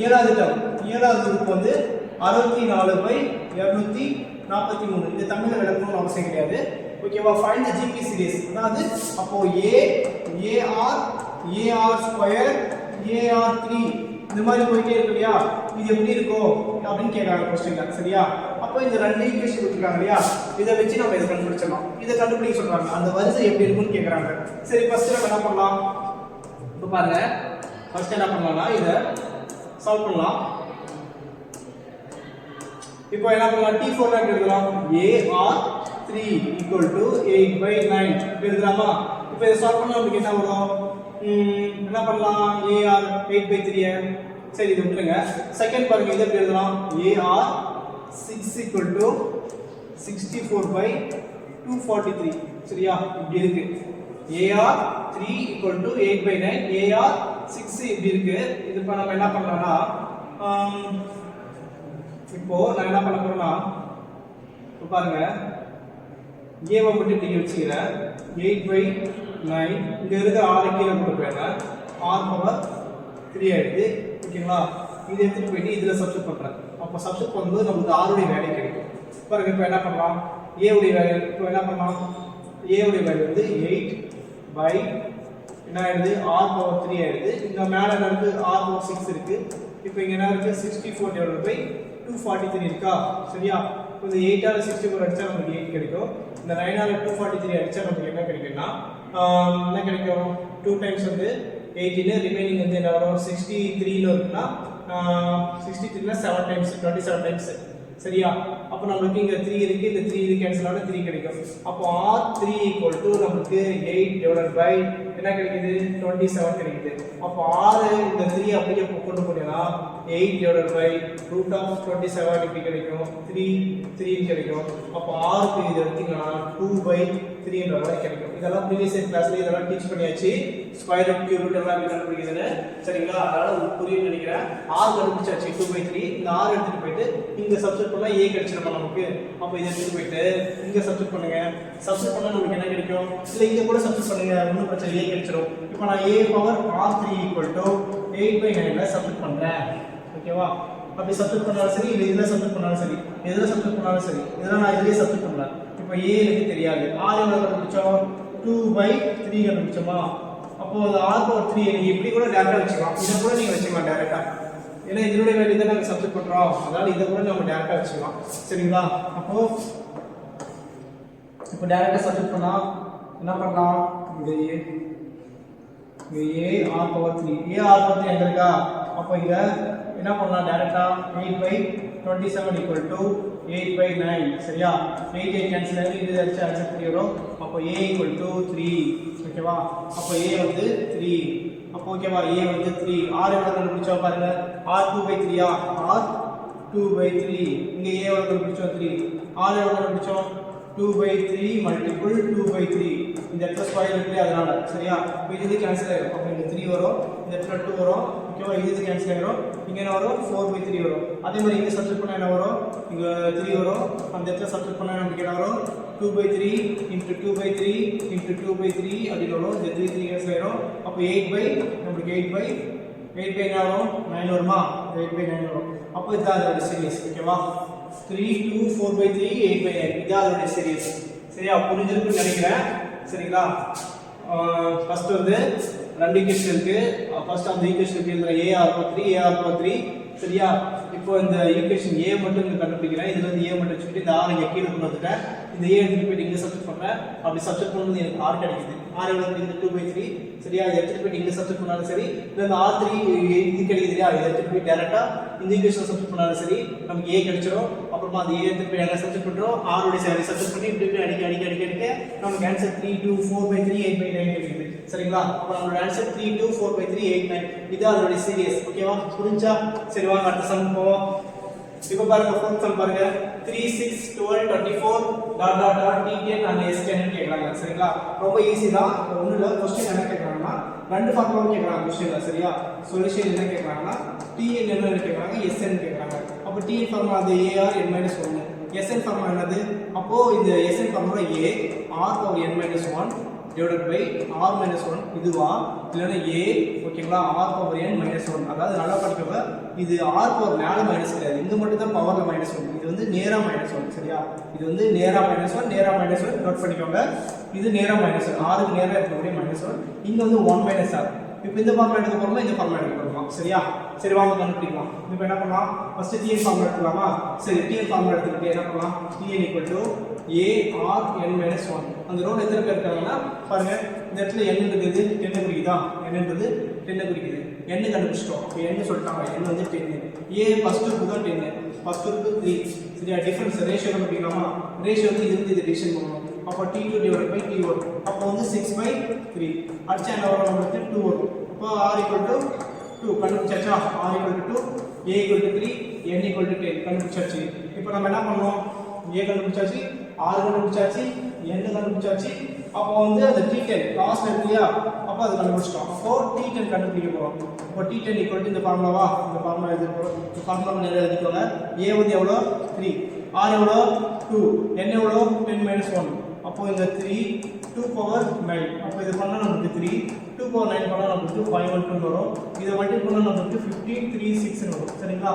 7வது டேர்ம் 7வது உறுப்பு வந்து 64/243. இது தமிழ்ல விளக்கணும்னு அவசியம் கிடையாது. ஓகேவா? ஃபைண்ட் தி ஜிபி சீரிஸ். அதாவது அப்போ AR AR2 AR3 இந்த மாதிரி போயிட்டே இருக்கு இல்லையா? இது எப்படி இருக்கும் அப்படின்னு கேக்குறாங்க क्वेश्चनல. சரியா? அப்போ இந்த ரெண்டு ஈக்குவேஷன் கொடுத்திருக்காங்க இல்லையா? இத வச்சு நம்ம இத கண்டுபிடிச்சலாம். இத கண்டுபிடிக்க சொல்றாங்க. அந்த வரிசை எப்படி இருக்கும்னு கேக்குறாங்க. சரி ஃபர்ஸ்ட் நம்ம என்ன பண்ணலாம்? இப்போ பாருங்க. ஃபர்ஸ்ட் என்ன பண்ணலாம்னா இத சால்வ் பண்ணலாம். இப்போ என்ன பண்ணலாம்? T4 னா எழுதலாம் AR3 = 8/9 எழுதலாமா? இப்போ இத சால்வ் பண்ணா நமக்கு என்ன வரும்? என்ன பண்ணலாம்? AR 8/3 சரி இது விட்டுருங்க. செகண்ட் பாருங்க இத எப்படி எழுதலாம்? AR6 = 64/243 சரியா? இப்படி இருக்கு. AR3 = 8/9 AR6 இப்படி இருக்கு. இது இப்ப நம்ம என்ன பண்ணலாம்னா இப்போ நான் என்ன பண்ண போறேன்னா இப்போ பாருங்க a வை மட்டும் இப்படி வச்சுக்கிறேன் 8/9 இங்க இருக்க r கீழ போட்டு போறேன் r பவர் 3 ஆயிடுது ஓகேங்களா இத எடுத்து போய் இதுல சப்ஸ்டிட் பண்றேன் அப்ப சப்ஸ்டிட் பண்ணும்போது நமக்கு r உடைய வேல்யூ கிடைக்கும் பாருங்க இப்போ என்ன பண்ணலாம் a உடைய வேல்யூ இப்போ என்ன பண்ணலாம் a உடைய வேல்யூ வந்து 8 என்ன ஆயிடுது r பவர் 3 ஆயிடுது இந்த மேல இருக்கு r பவர் 6 இருக்கு இப்போ இங்க என்ன இருக்கு 64/243 இருக்கா சரியா இப்போ இந்த 8 ஆல 64 அடிச்சா நமக்கு 8 கிடைக்கும் இந்த 9 ஆல 243 அடிச்சா நமக்கு என்ன கிடைக்கும்னா என்ன கிடைக்கும் 2 டைம்ஸ் வந்து 18 ரிமைனிங் வந்து என்ன வரும் 63 ல இருக்குனா 63 ல 7 டைம்ஸ் 27 டைம்ஸ் சரியா அப்ப நமக்கு இங்க 3 இருக்கு இந்த 3 இது கேன்சல் ஆனா 3 கிடைக்கும் அப்ப r3 = நமக்கு 8 என்ன கிடைக்குது 27 கிடைக்குது அப்ப r இந்த 3 அப்படியே கொண்டு போனா 8/√27 இப்படி கிடைக்கும் 3 கிடைக்கும் அப்ப r க்கு இது எடுத்தீங்கன்னா 2/3 என்ற மாதிரி கிடைக்கும் இதெல்லாம் ப்ரீவியஸ் இயர் கிளாஸ்ல இதெல்லாம் டீச் பண்ணியாச்சு ஸ்கொயர் ரூட் கியூப் ரூட் எல்லாம் எப்படி கண்டுபிடிக்கிறதுன்னு சரிங்களா அதனால உங்களுக்கு புரியும்னு நினைக்கிறேன் r கண்டுபிடிச்சாச்சு 2/3 இந்த r எடுத்துட்டு போயிட்டு இங்க சப்ஸ்டிட் பண்ணா a கிடைச்சிரும் நமக்கு அப்ப இத எடுத்துட்டு போயிட்டு இங்க சப்ஸ்டிட் பண்ணுங்க சப்ஸ்டிட் பண்ணா நமக்கு என்ன கிடைக்கும் இல்ல இங்க கூட சப்ஸ்டிட் பண்ணுங்க ஒண்ணும் பிரச்சனை a கிடைச்சிரும் இப்போ நான் a பவர் r3 = 8/9 ல சப்ஸ்டிட் பண்றேன் ஓகேவா அப்படி சப்ஸ்டிட் பண்ணாலும் சரி இல்ல இதுல சப்ஸ்டிட் பண்ணாலும் சரி எதுல சப்ஸ்டிட் பண்ணாலும் சரி இதெல்லாம் நான் இதுலயே சப்ஸ்டிட் பண்ணலாம் இப்போ a எனக்கு தெரியாது r எவ்வளவு கண்டுபிடிச்சோம் 2/3 கண்டுபிடிச்சோமா அப்போ அந்த r பவர் 3 நீங்க இப்படி கூட டைரக்டா வச்சுக்கலாம் இத கூட நீங்க வச்சுக்கலாம் டைரக்டா ஏன்னா இதனுடைய வேல்யூ தான் நாங்க சப்ஸ்டிட் பண்றோம் அதனால இத கூட நம்ம டைரக்டா வச்சுக்கலாம் சரிங்களா அப்போ இப்போ டைரக்டா சப்ஸ்டிட் பண்ணா என்ன பண்ணலாம் இந்த a r power 3 a r power 3 எங்க இருக்கா அப்போ இத என்ன பண்ணலாம் டைரக்டா 8/27 = 8/9 சரியா 8 கேன்சல் ஆகி இது அடிச்சு ஆன்சர் 3 வரும் அப்போ a = 3 ஓகேவா அப்போ a வந்து 3 அப்போ ஓகேவா a வந்து 3 r எவ்வளவு கண்டுபிடிச்சா பாருங்க r 2/3 r 2/3 இங்க a எவ்வளவு கண்டுபிடிச்சோம் 3 r எவ்வளவு கண்டுபிடிச்சோம் 2/3 மல்டிபிள் 2/3 இந்த இடத்துல ஸ்கொயர் இருக்கு அதனால சரியா இப்போ இது கேன்சல் ஆயிடும் அப்போ இங்க 3 வரும் இந்த இடத்துல 2 வரும் ஓகேவா? இது கேன்சல் ஆயிடும். இங்கே என்ன வரும்? 4/3 வரும். அதே மாதிரி இங்கே சப்ஸ்டிட் பண்ணால் என்ன வரும்? இங்கே 3 வரும். அந்த இடத்துல சப்ஸ்டிட் பண்ணால் நமக்கு என்ன வரும்? 2/3 into 2/3 into 2/3 அப்படின்னு வரும். இந்த 3 கேன்சல் ஆயிடும். அப்போ 8/, நம்மளுக்கு 8/8 என்ன வரும்? 9 வருமா? 8/9 வரும். அப்போ இதுதான் அதோட சீரியஸ். ஓகேவா? 3 2 4/3 8/9 இதுதான் அதோட சீரியஸ். சரியா? புரிஞ்சிருக்குன்னு நினைக்கிறேன். சரிங்களா? ஃபர்ஸ்ட் வந்து ரெண்டு ஈக்குவேஷன் இருக்கு. ஃபர்ஸ்ட் அந்த ஈக்குவேஷனுக்கு எழுதுற AR/3 சரியா? இப்போ இந்த ஈக்குவேஷன் A மட்டும் இங்க கண்டுபிடிக்கிறேன். இதுல வந்து A மட்டும் வச்சுட்டு இந்த R இங்க கீழ கொண்டு வந்துட்டேன். இந்த A எடுத்து போய் இங்க சப்ஸ்டிட் பண்றேன். அப்படி சப்ஸ்டிட் பண்ணும்போது எனக்கு R கிடைக்குது. R எவ்வளவு? இது 2/3 சரியா? இதை எடுத்து போய் இங்க சப்ஸ்டிட் பண்ணாலும் சரி, இல்ல இந்த R3 இது கிடைக்குது இல்லையா? இதை எடுத்து போய் டைரக்டா இந்த ஈக்குவேஷன் சப்ஸ்டிட் பண்ணாலும் சரி நமக்கு A கிடைச்சிரும். அப்புறமா அந்த A எடுத்து போய் எங்க சப்ஸ்டிட் பண்றோம்? R உடைய வேல்யூ சப்ஸ்டிட் பண்ணி இப்படி அடிக்க நமக்கு ஆன்சர் 3 2 4/3 8/9 கிடைக்குது. சரிங்களா? அப்ப நம்மளோட ஆன்சர் 3 2 4/3 8/9 இதுதான் அதோட சீரியஸ். ஓகேவா? புரிஞ்சா? சரி வாங்க அடுத்த சம் போவோம். இப்போ பாருங்க ஃபோர்த் சம் பாருங்க. 3 6 12 24 T10 and S10 கேக்குறாங்க. சரிங்களா? ரொம்ப ஈஸி தான். ஒண்ணும் இல்ல. क्वेश्चन என்ன கேக்குறாங்கன்னா ரெண்டு ஃபார்முலாவும் கேக்குறாங்க क्वेश्चनல. சரியா? சொல்யூஷன் என்ன கேக்குறாங்கன்னா Tn என்ன கேக்குறாங்க, Sn கேக்குறாங்க. அப்ப Tn ஃபார்முலா அது AR n-1. Sn ஃபார்முலா என்னது? அப்போ இந்த Sn formula A R⁻n-1 divided by R-1 இதுவா இல்லனா A ஓகேங்களா R⁻n-1 அதாவது நல்லா படிக்கங்க. இது R பவர் மேல மைனஸ் கிடையாது. இங்க மட்டும் தான் பவர்ல -1. இது வந்து நேரா -1 சரியா? இது வந்து நேரா -1 நேரா -1 நோட் பண்ணிக்கோங்க. இது நேரா -1 R க்கு நேரா இருக்கக்கூடிய -1. இங்க வந்து 1 - R. இப்போ இந்த ஃபார்முலா எடுக்க போறோமா இந்த ஃபார்முலா எடுக்க போறோமா? சரியா? சரி வாங்க கண்டுபிடிக்கலாம். இப்போ என்ன பண்ணலாம்? ஃபர்ஸ்ட் Tn ஃபார்முலா எடுத்துக்கலாமா? சரி Tn ஃபார்முலா எடுத்துக்கிட்டு என்ன பண்ணலாம்? Tn AR_n-1 அந்த ரோல எத்தனை பேர் இருக்காங்கன்னா பாருங்க இந்த இடத்துல n இருக்குது 10 குறிக்குதா? n ன்றது 10 குறிக்குது. n கண்டுபிடிச்சிட்டோம். இப்போ n சொல்லிட்டாங்க. n வந்து 10. A ஃபர்ஸ்ட் ரூட் தான் 10. First root 3. சரியா? Difference ratio கண்டுபிடிக்கலாமா? ரேஷியோ வந்து இது டிவிஷன் பண்ணனும். அப்ப T2 divided by T1 அப்ப வந்து 6/3 அடுத்து என்ன வரும் நமக்கு 2 வரும். அப்ப R = 2 கண்டுபிடிச்சாச்சா? R = 2 A = 3 n = 10 கண்டுபிடிச்சாச்சு. இப்போ நம்ம என்ன பண்ணோம்? A கண்டுபிடிச்சாச்சு, R கண்டுபிடிச்சாச்சு, n கண்டுபிடிச்சாச்சு. அப்போ வந்து அந்த T10 லாஸ்ட்ல இருக்குயா? அப்ப அது கண்டுபிடிச்சிட்டோம். அப்போ T10 கண்டுபிடிக்க போறோம். அப்போ T10 = இந்த ஃபார்முலாவா? இந்த ஃபார்முலா எழுத போறோம். இந்த ஃபார்முலா நேரா எழுதிக்கோங்க. A வந்து எவ்வளவு? 3. R எவ்வளவு? 2. n எவ்வளவு? 10 - 1. அப்போ இந்த 3 2 பவர் 9. அப்போ இது பண்ணா நமக்கு 3 2 பவர் 9 பண்ணா நமக்கு 512 வரும். இத மல்டிப்ளை பண்ணா நமக்கு 1536 ன்னு வரும். சரிங்களா?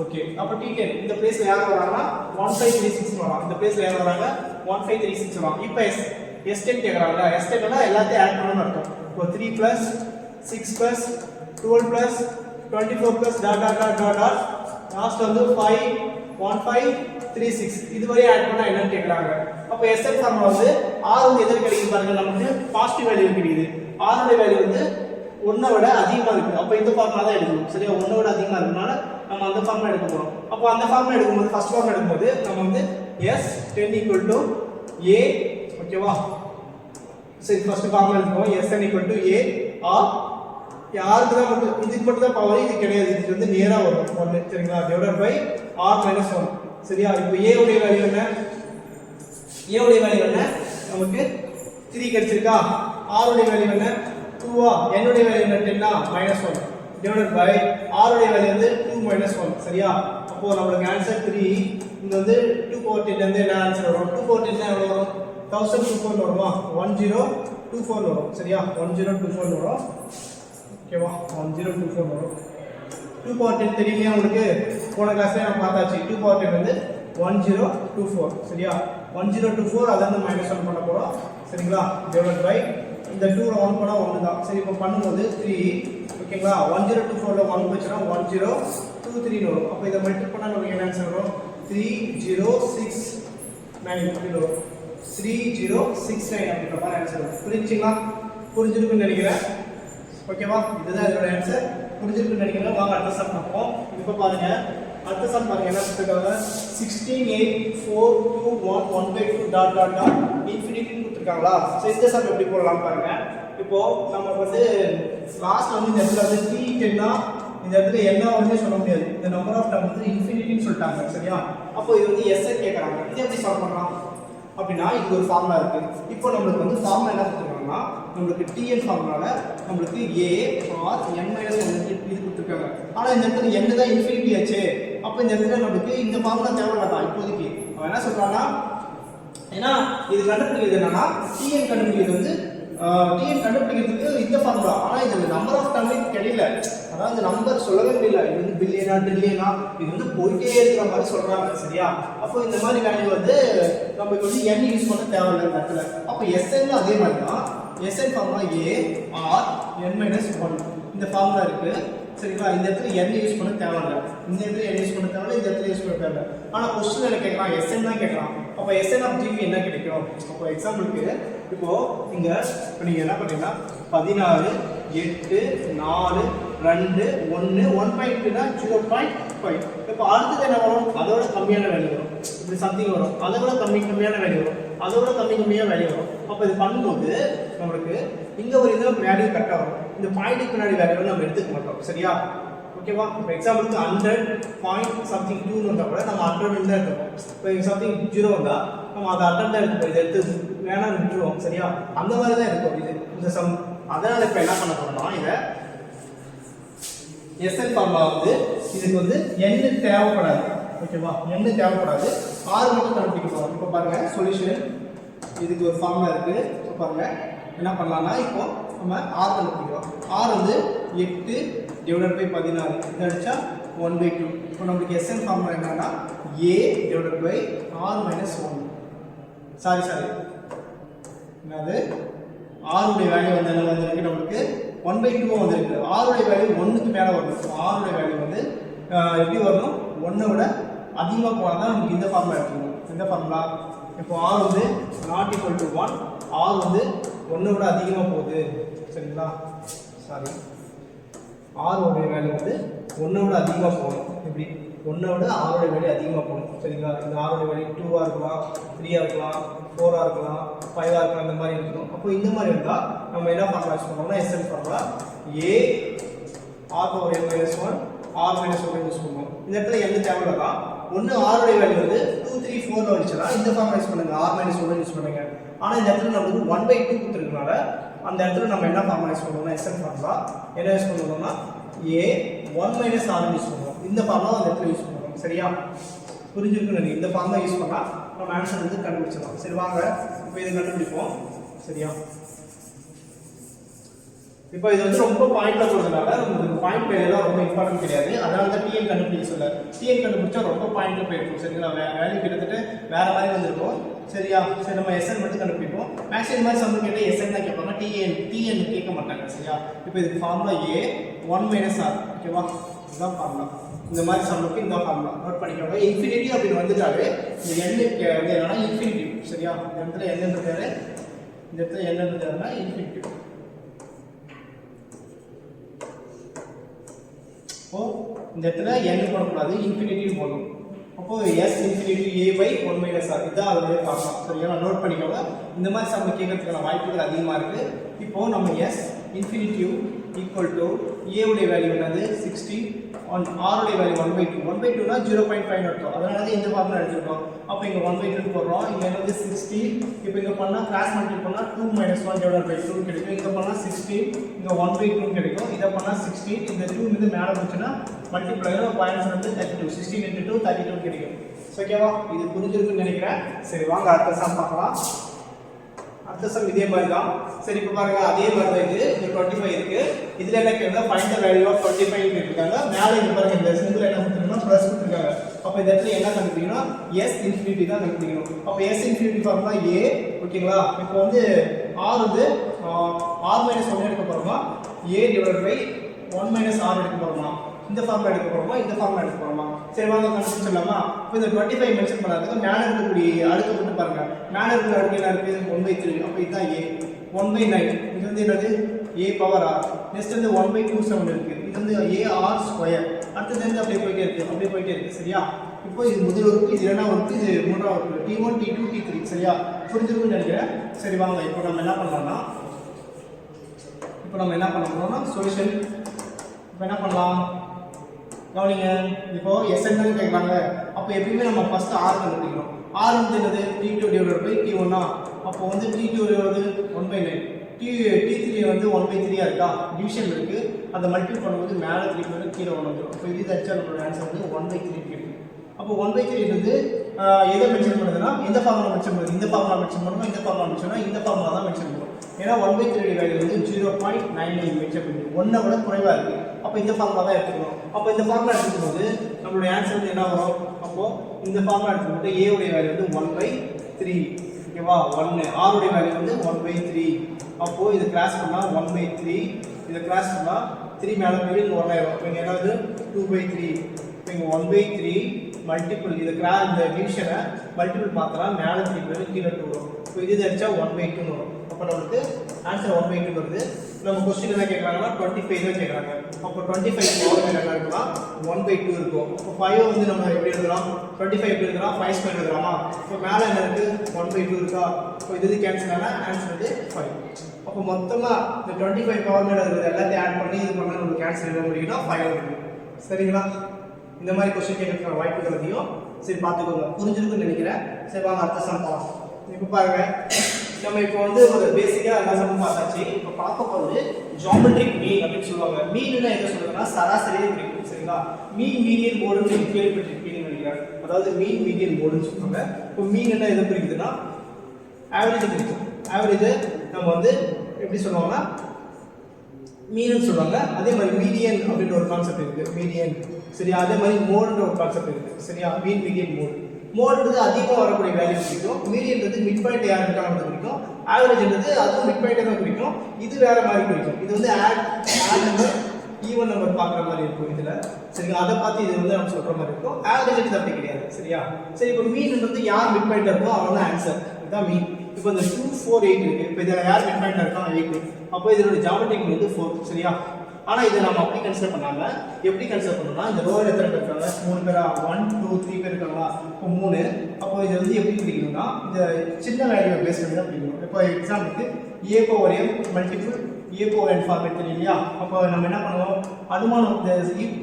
ஓகே. அப்ப T10 இந்த பிளேஸ்ல யார் வராங்கன்னா 1536 வராங்க. இந்த பிளேஸ்ல யார் வராங்க? 1536 வராங்க. இப்போ S10 கேக்குறாங்க. S10 னா எல்லாத்தையும் ஆட் பண்ணனும்னு அர்த்தம். இப்போ 3 + 6 + 12 + 24 + டாட் லாஸ்ட் வந்து 51536 இதுவரை ஆட் பண்ணா என்னன்னு கேக்குறாங்க. அப்ப Sn ஃபார்முலா வந்து R வந்து எதற்கு கிடைக்குது பாருங்க. நமக்கு பாசிட்டிவ் வேல்யூ கிடைக்குது. R உடைய வேல்யூ வந்து 1 விட அதிகமா இருக்கு. அப்ப இந்த ஃபார்முலா தான் எடுக்கணும். சரியா? 1 விட அதிகமா இருக்கனால நம்ம அந்த ஃபார்முலா எடுக்க போறோம். அப்ப அந்த ஃபார்முலா எடுக்கும்போது ஃபர்ஸ்ட் ஃபார்முலா எடுக்கும்போது நம்ம வந்து S10 = A ஓகேவா? சரி ஃபர்ஸ்ட் ஃபார்முலா எடுத்துக்கோங்க. Sn = A R யாருக்கு தான் மட்டும் இதுக்கு மட்டும் தான் பவர் இது கிடையாது. இது வந்து நேரா வரும் 1 சரிங்களா? டிவைடட் பை R-1 சரியா? இப்போ A உடைய வேல்யூ என்ன? A உடைய வேல்யூ என்ன? நமக்கு 3 கிடைச்சிருக்கா? R உடைய வேல்யூ என்ன? 2 n உடைய வேல்யூ என்ன? 10 -1 டிவைடட் பை R உடைய வேல்யூ வந்து 2 - 1 சரியா? அப்போ நமக்கு ஆன்சர் 3. இங்க வந்து 2 power 10 வந்து என்ன ஆன்சர் வரும்? 2 power 10 எவ்வளவு வரும்? 1024 வருமா? 1024 வரும். சரியா? 1024 வரும். ஓகேவா? 1024 வரும். 2 power 10 தெரியலையா உங்களுக்கு? போன கிளாஸ்ல நம்ம பார்த்தாச்சு. 2 power 10 வந்து 1024 சரியா? 1024 அத வந்து -1 பண்ண போறோம். சரிங்களா? டிவைடட் பை இந்த 2 ல 1 பண்ணா 1 தான். சரி இப்போ பண்ணும்போது 3 ஓகேங்களா? 1024 ல 1 போச்சுனா 1023 வரும். அப்ப இத மல்டிப்ளை பண்ணா நமக்கு என்ன ஆன்சர் வரும்? 3069 அப்படி வரும். 3069 அப்படின்ற மாதிரி ஆன்சர் வரும். புரிஞ்சுங்களா? புரிஞ்சிருக்குன்னு நினைக்கிறேன். ஓகேவா? இதுதான் இதோட ஆன்சர். புரிஞ்சிருக்குன்னு நினைக்கிறேன். வாங்க அடுத்த சம் பார்ப்போம். இப்போ பாருங்க அடுத்த சம் பாருங்க என்ன கொடுத்திருக்காங்க? 16 8 4 2 1 1/2 டாட் டாட் டாட் இன்ஃபினிட்டின்னு கொடுத்திருக்காங்களா? சோ இந்த சம் எப்படி போடலாம் பாருங்க. இப்போ நம்ம வந்து லாஸ்ட் வந்து இந்த இடத்துல வந்து T10 னா இந்த இடத்துல என்ன வரும்னு சொல்ல முடியாது. இந்த நம்பர் ஆஃப் டர்ம் வந்து இன்ஃபினிட்டின்னு சொல்லிட்டாங்க. சரியா? அப்போ இது வந்து S கேக்குறாங்க. இது எப்படி சால்வ் பண்ணலாம்? அப்படினா இது ஒரு ஃபார்முலா இருக்கு. இப்போ நமக்கு வந்து ஃபார்முலா என்ன கொடுத்திருக்காங்கன்னா நமக்கு Tn ஃபார்முலால நமக்கு A R n - 1 இது கொடுத்திருக்காங்க. ஆனால் இந்த இடத்துல n தான் இன்ஃபினிட்டி ஆச்சு. அப்போ இந்த இடத்துல நமக்கு இந்த ஃபார்முலா தேவையில்லை தான் இப்போதைக்கு. அவன் என்ன சொல்றான்னா, ஏன்னா இது கண்டுபிடிக்கிறது என்னன்னா tn கண்டுபிடிக்கிறது வந்து tn கண்டுபிடிக்கிறதுக்கு இந்த ஃபார்முலா. ஆனால் இது நம்பர் ஆஃப் டைம் தெரியல, அதாவது நம்பர் சொல்லவே முடியல. இது வந்து பில்லியனா ட்ரில்லியனா இது வந்து போயிட்டே இருக்கிற மாதிரி சொல்றாங்க. சரியா? அப்போ இந்த மாதிரி வேல்யூ வந்து நமக்கு வந்து n யூஸ் பண்ண தேவையில்லை இந்த இடத்துல. அப்போ SN அதே மாதிரி தான். SN formula A R n-1 இந்த ஃபார்முலா இருக்கு. சரிங்களா? இந்த இடத்துல n யூஸ் பண்ண தேவையில்லை, இந்த இடத்துல n யூஸ் பண்ண தேவையில்லை, இந்த இடத்துல யூஸ் பண்ண தேவையில்லை. ஆனால் கொஸ்டின் என்ன கேட்கலாம், SN தான் கேட்கலாம். அப்போ SN ஆஃப் GP என்ன கிடைக்கும்? அப்போ எக்ஸாம்பிளுக்கு இப்போ இங்க இப்போ நீங்க என்ன பண்ணீங்கன்னா 16 8 4 2 1 1.2னா 0.5. இப்போ அடுத்தது என்ன வரும், அதோட கம்மியான வேல்யூ வரும், இப்படி சம்திங் வரும், அதோட கம்மியான வேல்யூ வரும், அதோட கம்மியான வேல்யூ வரும். அப்போ இது பண்ணும்போது நம்மளுக்கு இங்க ஒரு இதில் வேல்யூ கரெக்டாக வரும். இந்த பாயிண்ட்டுக்கு பின்னாடி வேல்யூ நம்ம எடுத்துக்க மாட்டோம். சரியா? ஓகேவா? இப்போ எக்ஸாம்பிளுக்கு 100 பாயிண்ட் சம்திங் 2 வந்தால் கூட நம்ம 100 தான் எடுத்துப்போம். இப்போ சம்திங் 0 வந்தால் நம்ம அதை 100 தான் எடுத்துப்போம். இதை எடுத்து வேணாம் விட்டுருவோம். சரியா? அந்த மாதிரி தான் இருக்கும் இது இந்த சம். அதனால் இப்போ என்ன பண்ண போறோம்னா, இதை SN ஃபார்முலா வந்து இதுக்கு வந்து n தேவைப்படாது. ஓகேவா? n தேவைப்படாது, r மட்டும் கண்டுபிடிக்க போறோம். இப்போ பாருங்க சொல்யூஷன், இதுக்கு ஒரு ஃபார்முலா இருக்கு. இப்போ பாருங்க என்ன பண்ணலாம்னா, இப்போ நம்ம r கண்டுபிடிக்கிறோம். r வந்து 8 டிவைடட் பை 16 இதை அடிச்சா 1/2. இப்போ நமக்கு SN ஃபார்முலா என்னன்னா a divided by r minus 1. Sorry என்னது, r உடைய வேல்யூ வந்து என்ன வந்திருக்கு, நமக்கு 1/2 வந்திருக்கு. r உடைய வேல்யூ 1க்கு மேலே வரணும். r உடைய வேல்யூ வந்து எப்படி வரணும், 1 விட அதிகமாக போனால் தான் நமக்கு இந்த ஃபார்முலா எடுக்கணும். இந்த ஃபார்முலா இப்போ r வந்து நாட் ஈக்குவல் டு 1, r வந்து 1 விட அதிகமாக போகுது. சரிங்களா? சாரி, r உடைய வேல்யூ வந்து 1 விட அதிகமாக போகணும். எப்படி 1 விட r உடைய வேல்யூ அதிகமாக போகணும். சரிங்களா? இந்த r உடைய வேல்யூ 2ஆக இருக்கலாம், 3ஆக இருக்கலாம், 4ஆக இருக்கலாம், 5ஆக இருக்கலாம், இந்த மாதிரி இருக்கணும். அப்போ இந்த மாதிரி இருந்தால் நம்ம என்ன ஃபார்முலா யூஸ் பண்ணுவோம்னா SN formula a r power n minus 1 r minus 1 use பண்ணுவோம். இந்த இடத்துல n தேவையில்லை தான். ஒன்று r உடைய வேல்யூ வந்து 2 3 4 வந்துச்சுன்னா இந்த ஃபார்முலா யூஸ் பண்ணுங்க, r மைனஸ் 1 யூஸ் பண்ணுங்க. ஆனால் இந்த இடத்துல நமக்கு 1/2 கொடுத்துருக்கனால அந்த இடத்துல நம்ம என்ன ஃபார்முலா யூஸ் பண்ணுவோம்னா SN ஃபார்முலா என்ன யூஸ் பண்ணுவோம்னா a 1 மைனஸ் r யூஸ் பண்ணுவோம். இந்த ஃபார்முலா அந்த இடத்துல யூஸ் பண்ணுவோம். சரியா? புரிஞ்சிருக்குன்னு இந்த ஃபார்முலா யூஸ் பண்ணால் நம்ம ஆன்சர் வந்து கண்டுபிடிச்சிடலாம். சரி வாங்க இப்போ இதை கண்டுபிடிப்போம். சரியா? இப்போ இது வந்து ரொம்ப பாயிண்ட்ல போறதுனால நமக்கு பாயிண்ட் வேல்யூலாம் ரொம்ப இம்பார்ட்டன்ட் கிடையாது. அதனால தான் TN கண்டுபிடிக்க சொல்ல. TN கண்டுபிடிச்சா ரொம்ப பாயிண்ட்ல போயிருக்கும். சரிங்களா? வேல்யூ கிட்டத்தட்ட வேற மாதிரி வந்திருக்கும். சரியா? சரி நம்ம SN மட்டும் கண்டுபிடிப்போம். மேக்ஸிமம் மாதிரி சம் கேட்டா SN தான் கேட்பாங்க, TN கேட்க மாட்டாங்க. சரியா? இப்போ இதுக்கு ஃபார்முலா A 1 மைனஸ் r. ஓகேவா? இதுதான் ஃபார்முலா. இந்த மாதிரி சம்முக்கு இந்த ஃபார்முலா நோட் பண்ணிக்கோங்க. இன்ஃபினிட்டி அப்படின்னு வந்துட்டாலே இந்த n வந்து என்னன்னா இன்ஃபினிட்டி. சரியா? இந்த இடத்துல n என்றது, இந்த இடத்துல n என்றதுனா இன்ஃபினிட்டி. அப்போ இந்த இடத்துல n போடக்கூடாது, இன்ஃபினிட்டி போடணும். அப்போ s infinity a by 1 minus r இதான் அதோடைய ஃபார்முலா. சரியா? நோட் பண்ணிக்கோங்க. இந்த மாதிரி சம் கேட்கறதுக்கான வாய்ப்புகள் அதிகமாக இருக்கு. இப்போ நம்ம s infinity equal to a உடைய வேல்யூ என்னது 60, r உடைய வேல்யூ 1/2. 1/2னா 0.5 எடுத்தோம். அதனால தான் இந்த ஃபார்முலா எடுத்துட்டோம். அப்போ இங்க 1/2 போடுறோம். இங்க என்னது 60. இப்போ இங்க பண்ணா கிராஸ் மல்டிப்ளை பண்ணா 2 - 1 டிவைடட் பை 2 கிடைக்கும். இங்க பண்ணா 16, இங்க 1/2 கிடைக்கும். இத பண்ணா 16, இந்த 2 வந்து மேல போச்சுனா மல்டிப்ளை பாயிண்ட்ஸ் வந்து 32. 16 × 2 32 கிடைக்கும். ஓகேவா? இது புரிஞ்சிருக்குன்னு நினைக்கிறேன். சரி வாங்க அடுத்த சம் பார்க்கலாம். அடுத்த சம் இதே மாதிரி தான். சரி இப்போ பாருங்க அதே மாதிரி தான் இது 25 இருக்கு. இதுல என்ன கேக்குதா ஃபைண்ட் தி வேல்யூ ஆஃப் 25 கேட்டிருக்காங்க. மேலே இங்க பாருங்க இந்த சிம்பிள் என்ன கொடுத்திருக்காங்க பிளஸ் கொடுத்திருக்காங்க. அப்ப இந்த இடத்துல என்ன கண்டுபிடிக்கணும், s இன்ஃபினிட்டி தான் கண்டுபிடிக்கணும். அப்ப s இன்ஃபினிட்டி ஃபார்முலா a. ஓகேங்களா? இப்போ வந்து r வந்து r - 1 எடுக்க போறோமா, a டிவைடட் பை 1 - r எடுக்க போறோமா, இந்த ஃபார்முலா எடுக்க போறோமா, இந்த ஃபார்முலா எடுக்க போறோமா? சரி வாங்க கண்டுபிடிச்சிடலாமா? இப்போ இந்த 25 மென்ஷன் பண்ணாததுக்கு மேல இருக்கக்கூடிய அடுத்து மட்டும் பாருங்க. மேல இருக்கிற அடுத்து என்ன இருக்கு 1/3. அப்ப இதுதான் a 1/9. இது வந்து என்னது a பவர் r. நெக்ஸ்ட் வந்து 1/27 இருக்கு. இது வந்து a r ஸ்கொயர். அடுத்து வந்து அப்படியே போயிட்டே இருக்கு. சரியா? இப்போ இது முதல் உறுப்பு, இது இரண்டாவது உறுப்பு, இது மூன்றாவது உறுப்பு. t1 t2 t3. சரியா? புரிஞ்சிருக்கும்னு நினைக்கிறேன். சரி வாங்க இப்போ நம்ம என்ன பண்ணலாம்னா சொல்யூஷன். இப்போ என்ன பண்ணலாம் கவனிங்க. இப்போ SN தான் கேட்குறாங்க. அப்போ எப்பயுமே நம்ம ஃபர்ஸ்ட் r கண்டுபிடிக்கணும். r வந்து என்னது t2 டிவைடட் பை t1. அப்போ வந்து t2 வந்து 1/9, t3 வந்து 1/3 இருக்கா, டிவிஷன் இருக்கு. அந்த மல்டிபிள் பண்ணும்போது மேலே 3 வரும் கீழே 1 வந்துடும். இப்போ இது அடிச்சா நம்மளோட ஆன்சர் வந்து 1/3 கிடைக்கும். அப்போ 1/3 வந்து எதை மென்ஷன் பண்ணுதுன்னா இந்த ஃபார்முலா மென்ஷன் பண்ணுது. இந்த ஃபார்முலா மென்ஷன் பண்ணணும், இந்த ஃபார்முலா மென்ஷன் பண்ணால் இந்த ஃபார்முலா தான் மென்ஷன் பண்ணும். ஏன்னா 1/3 வேல்யூ வந்து 0.99 மென்ஷன் பண்ணுது, 1 விட குறைவாக இருக்குது. அப்போ இந்த ஃபார்முலா தான் எடுத்துக்கணும். அப்போ இந்த ஃபார்முலா எடுத்துக்கும்போது நம்மளுடைய ஆன்சர் வந்து என்ன வரும்? அப்போது இந்த ஃபார்முலா எடுத்துக்கிட்டு a உடைய வேல்யூ வந்து 1/3, ஓகேவா? 1 r உடைய வேல்யூ வந்து 1/3. அப்போது இது கிராஸ் பண்ணால் 1/3, இதை கிராஸ் பண்ணால் 3 மேலே போய் இங்கே 1 ஆயிரும். இப்போ இங்கே என்னது 2/3. இப்போ இங்கே 1/3 மல்டிபிள் இந்த இந்த டிவிஷனை மல்டிபிள் பார்த்தோம்னா மேலே 3 போய் கீழே 2 வரும். இப்போ இது அடிச்சா 1/2 வரும். அப்போ நம்மளுக்கு ஆன்சர் 1/2 வருது. நம்ம கொஸ்டின் என்ன கேட்குறாங்கன்னா 25 தான் கேட்குறாங்க. அப்போ 25 பவர் என்ன இருக்குன்னா 1/2 இருக்கும். இப்போ 5 வந்து நம்ம எப்படி எழுதலாம்? 25 எப்படி எழுதலாம்? 5 ஸ்கொயர் எழுதலாமா? இப்போ மேலே என்ன இருக்குது? 1/2 இருக்கா? இப்போ இது கேன்சல் ஆனால் ஆன்சர் வந்து 5. அப்போ மொத்தமாக இந்த 25 பவர் மேலே இருக்கிறது எல்லாத்தையும் ஆட் பண்ணி இது பண்ணால் நமக்கு கேன்சல் எழுத முடியும்னா 5 இருக்கும். சரிங்களா? இந்த மாதிரி கொஸ்டின் கேட்கறதுக்கான வாய்ப்புகள் அதிகம். சரி பார்த்துக்கோங்க, புரிஞ்சிருக்குன்னு நினைக்கிறேன். சரி வாங்க அடுத்த சம் பார்க்கலாம். இப்போ பாருங்க, நம்ம இப்போ வந்து ஒரு பேசிக்காக எல்லா சம்மும் பார்த்தாச்சு. இப்போ பார்க்க போகிறது ஜியோமெட்ரிக் மீன் அப்படின்னு சொல்லுவாங்க. மீன்னா எதை சொல்லுவாங்கன்னா சராசரியே கிடைக்கும். சரிங்களா? மீன் மீடியன் மோடுன்னு நீங்கள் கேள்விப்பட்டிருப்பீங்கன்னு நினைக்கிறேன். அதாவது மீன் மீடியன் மோடுன்னு சொல்லுவாங்க. இப்போ மீன் என்ன எதை பிரிக்குதுன்னா ஆவரேஜ் பிரிக்கும். ஆவரேஜை நம்ம வந்து எப்படி சொல்லுவாங்கன்னா மீன் சொல்லுவாங்க. அதே மாதிரி மீடியன் அப்படின்ற ஒரு கான்செப்ட் இருக்குது, மீடியன். சரியா? அதே மாதிரி மோடுன்ற ஒரு கான்செப்ட் இருக்குது. சரியா? Mean median mode. மோடுன்றது அதிகமாக வரக்கூடிய வேல்யூ பிடிக்கும், மீடியன்றது மிட் பாயிண்ட் யார் இருக்காங்க பிடிக்கும், ஆவரேஜ்ன்றது அதுவும் மிட் பாயிண்டே தான் பிடிக்கும். இது வேற மாதிரி பிடிக்கும். இது வந்து ஆட் நம்பர் ஈவன் நம்பர் பார்க்குற மாதிரி இருக்கும் இதில். சரிங்களா? அதை பார்த்து இது வந்து நம்ம சொல்கிற மாதிரி இருக்கும். ஆவரேஜ் அப்படி கிடையாது. சரியா? சரி, இப்போ மீன்ன்றது யார் மிட் பாயிண்ட் இருக்கோ அவன் தான் ஆன்சர். இதுதான் மீன். இப்போ இந்த 2 4 8 இருக்குது. இப்போ இதில் யார் மிட் பாயிண்ட் இருக்கான்? 8. அப்போ இதோட ஜியோமெட்ரிக் மீன் வந்து 4. சரியா? ஆனால் இதை நம்ம அப்படி கன்சிடர் பண்ணாமல் எப்படி கன்சிடர் பண்ணோம்னா இந்த ரோவில் எத்தனை பேர் இருக்காங்க? 3 பேரா? 1 2 3 பேர் இருக்காங்களா? இப்போ 3. அப்போ இது வந்து எப்படி பிடிக்கணும்னா இந்த சின்ன வேல்யூவை பேஸ் பண்ணி தான் பிடிக்கணும். இப்போ எக்ஸாம்பிளுக்கு a/m மல்டிபிள் a/n ஃபார்மேட் தெரியும் இல்லையா? அப்போ நம்ம என்ன பண்ணுவோம்? அனுமானம் இந்த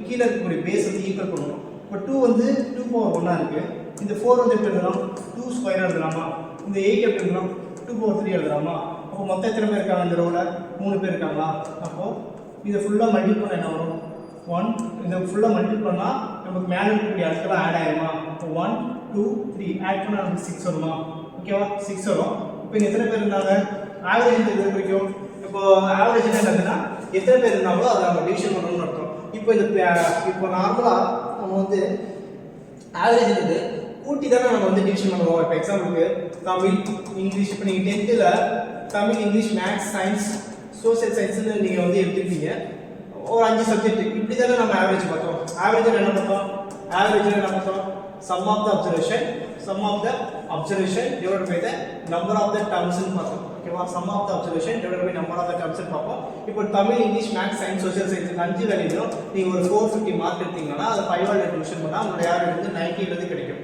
கீழே இருக்கக்கூடிய பேஸ் வந்து ஈக்குவல் பண்ணணும். இப்போ 2 வந்து 2/1 இருக்குது. இந்த 4 வந்து எப்படி எழுதலாம்? 2 ஸ்கொயர் எழுதலாமா? இந்த 8 எப்படி எழுதலாம்? 2/3 எழுதலாமா? அப்போ மொத்தம் எத்தனை பேர் இருக்காங்க இந்த ரோவில்? 3 பேர் இருக்காங்களா? அப்போது இதை ஃபுல்லாக மல்டிபிள் பண்ண என்ன வரும்? 1. இதை ஃபுல்லாக மல்டிபிள் பண்ணால் நமக்கு மேலே இருக்கக்கூடிய அடுத்தலாம் ஆட் ஆகிடுமா? இப்போ 1 2 3 ஆட் பண்ணால் நமக்கு 6 வருமா? ஓகேவா? 6 வரும். இப்போ இங்கே எத்தனை பேர் இருந்தாங்க? ஆவரேஜ் எது பிடிக்கும்? இப்போ ஆவரேஜ் என்னதுன்னா எத்தனை பேர் இருந்தாங்களோ அதை நம்ம டிவிஷன் பண்ணணும்னு அர்த்தம். இப்போ நார்மலாக நம்ம வந்து ஆவரேஜ் வந்து கூட்டி தானே நம்ம வந்து டிவிஷன் பண்ணுவோம். இப்போ எக்ஸாம்பிளுக்கு தமிழ் இங்கிலீஷ், இப்போ நீங்கள் 10th Tamil English maths science social சயின்ஸ்னு நீங்கள் வந்து எடுத்துருப்பீங்க. ஒரு 5 சப்ஜெக்ட் இப்படி தானே நம்ம ஆவரேஜ் பார்த்தோம். ஆவரேஜில் என்ன பார்த்தோம்? ஆவரேஜில் என்ன பார்த்தோம்? Sum of the observation divided by the number of the டர்ம்ஸ்னு பார்த்தோம். ஓகேவா? Sum of the observation divided by number of the டர்ம்ஸ்னு பார்ப்போம். இப்போ Tamil English maths science social science 5 வேல்யூலும் நீங்கள் ஒரு 450 மார்க் எடுத்தீங்கன்னா அதை 5 டிவிஷன் பண்ணால் உங்களுடைய ஆவரேஜ் வந்து 90 கிடைக்கும்.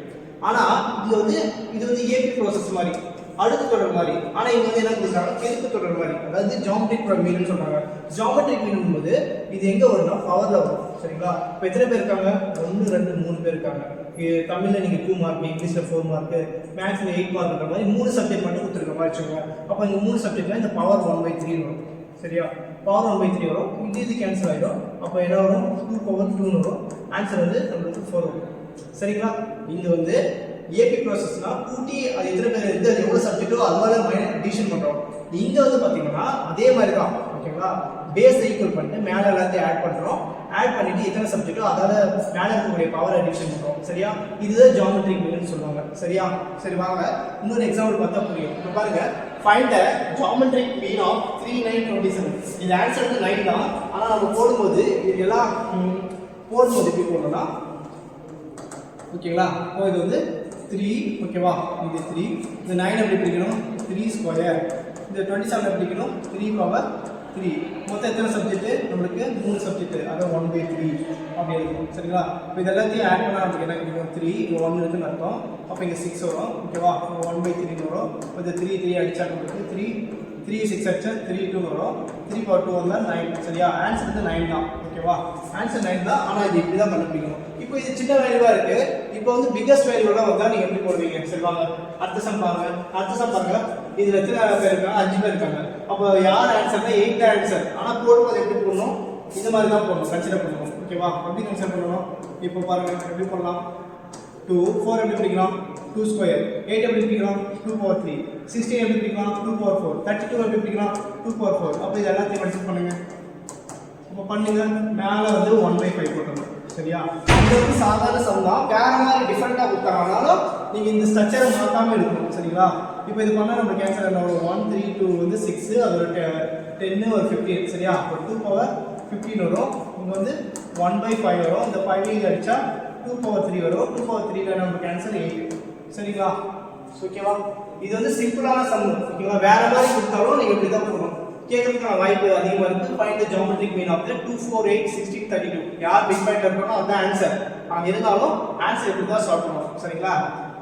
ஆனால் இது வந்து ஏபி ப்ராசஸ் மாதிரி, அடுக்கு தொடர் மாதிரி. ஆனால் இங்கே வந்து என்ன கொடுக்குறாங்க? பெருக்கு தொடர் மாதிரி, அதாவது ஜியோமெட்ரிக் மீன் சொல்றாங்க. ஜியோமெட்ரிக் மீன் போது இது எங்கே வரும்னா பவர்ல வரும். சரிங்களா? இப்போ எத்தனை பேர் இருக்காங்க? 1 2 3 பேர் இருக்காங்க. தமிழில் நீங்கள் 2 மார்க், இங்கிலீஷில் 4 மார்க், மேக்ஸில் 8 மார்க் இருக்கிற மாதிரி 3 சப்ஜெக்ட் மட்டும் கொடுத்துருக்க மாதிரி வச்சுக்கோங்க. அப்போ இந்த 3 சப்ஜெக்ட்ல இந்த பவர் 1/3 வரும். சரியா? பவர் 1/3 வரும். இது கேன்சல் ஆகிடும். அப்போ என்ன வரும்? 2/2 வரும். ஆன்சர் வந்து நம்மளுக்கு 4 வரும். சரிங்களா? இங்கே வந்து ஏபி ப்ராசஸ்னா கூட்டி அது எத்தனை பேர் இருந்து அது எவ்வளோ சப்ஜெக்டோ அதனால டிவிஷன் பண்ணுறோம். இங்கே வந்து பார்த்தீங்கன்னா அதே மாதிரி தான். ஓகேங்களா? பேஸ் ஈக்குவல் பண்ணிட்டு மேலே எல்லாத்தையும் ஆட் பண்ணுறோம். ஆட் பண்ணிட்டு எத்தனை சப்ஜெக்டோ அதால மேலே இருக்கக்கூடிய பவரை டிவிஷன் பண்ணுறோம். சரியா? இதுதான் ஜியோமெட்ரிக் மீன் சொல்லுவாங்க. சரியா? சரி வாங்க இன்னொரு எக்ஸாம்பிள் பார்த்தா புரியும். இப்போ பாருங்க, find the geometric mean of 3927. இது ஆன்சர் வந்து 9 தான். ஆனால் நம்ம போடும்போது இதெல்லாம் எப்படி போடணும்னா ஓகேங்களா? இப்போ இது வந்து 3. ஓகேவா? இது 3. இந்த 9 எப்படி பிடிக்கணும்? 3 ஸ்கொயர். இந்த 27 எப்படி பிடிக்கணும்? 3/3. மொத்தம் எத்தனை சப்ஜெக்ட்? நம்மளுக்கு 3 சப்ஜெக்ட். அதான் 1/3 அப்படி இருக்கும். சரிங்களா? இப்போ இது எல்லாத்தையும் ஆட் பண்ணால் நமக்கு என்ன கிடைக்கும்? 3. இங்கே 1 இருக்குன்னு அர்த்தம். அப்போ இங்கே 6 வரும். ஓகேவா? 1/3 வரும். இப்போ இந்த 3 அடிச்சா நம்மளுக்கு 3 6 அடிச்சா 3 2 வரும். 3/2 வந்தால் 9. சரியா? ஆன்சர் வந்து 9 தான். ஓகேவா? ஆன்சர் 9 தான். ஆனால் இது இப்படி தான் கண்டுபிடிக்கணும். இப்போ இது சின்ன வேல்யூவாக இருக்கு. இப்போ வந்து பிகஸ்ட் வேல்யூலாம் வந்தால் நீங்கள் எப்படி போடுவீங்க? சரி வாங்க அடுத்த சம் பாருங்க. இதில் எத்தனை பேர் இருக்காங்க? 5 பேர் இருக்காங்க. அப்போ யார் ஆன்சர்னா 8 ஆன்சர். ஆனால் போடும்போது எப்படி போடணும்? இந்த மாதிரி தான் போடணும், கன்சிடர் பண்ணணும். ஓகேவா? எப்படி கன்சிடர் பண்ணணும்? இப்போ பாருங்க எப்படி பண்ணலாம். 2 4 எப்படி பிரிக்கலாம்? 2 ஸ்கொயர். 8 எப்படி பிரிக்கலாம்? 2 power 3. 16 எப்படி பிரிக்கலாம்? 2 power 4. 32 எப்படி பிரிக்கலாம்? 2 power 4. அப்போ இது எல்லாத்தையும் மல்டிப்ளை பண்ணுங்க. இப்போ பண்ணுங்க, மேலே வந்து 1/5 போட்டுருங்க. சரியா? இது வந்து சாதாரண சம் தான், வேற மாதிரி டிஃபரெண்டாக கொடுத்தாங்கனாலும் நீங்கள் இந்த ஸ்ட்ரக்சரை மாற்றாமல் இருக்கணும். சரிங்களா? இப்போ இது பண்ணால் நம்ம கேன்சல் என்ன வரும்? 1 3 2 வந்து 6, அது ஒரு 10 ஒரு 15. சரியா? ஒரு 2 power 15 வரும். இங்கே வந்து 1/5 வரும். இந்த 5 இங்கே அடித்தா 2 power 3 வரும். 2 power 3ல நம்ம கேன்சல் 8. சரிங்களா? ஓகேவா? இது வந்து சிம்பிளான சம். ஓகேவா? வேற மாதிரி கொடுத்தாலும் நீங்கள் இப்படி தான் போகணும். கேட்கறதுக்கான வாய்ப்பு அதிகமாக இருக்குது. Find the geometric mean of the 2 4 8 16 32. யார் பிக் பாயிண்ட் இருக்கணும் அதுதான் ஆன்சர். அங்கே இருந்தாலும் ஆன்சர் இப்படி தான் சால்வ் பண்ணுவோம். சரிங்களா?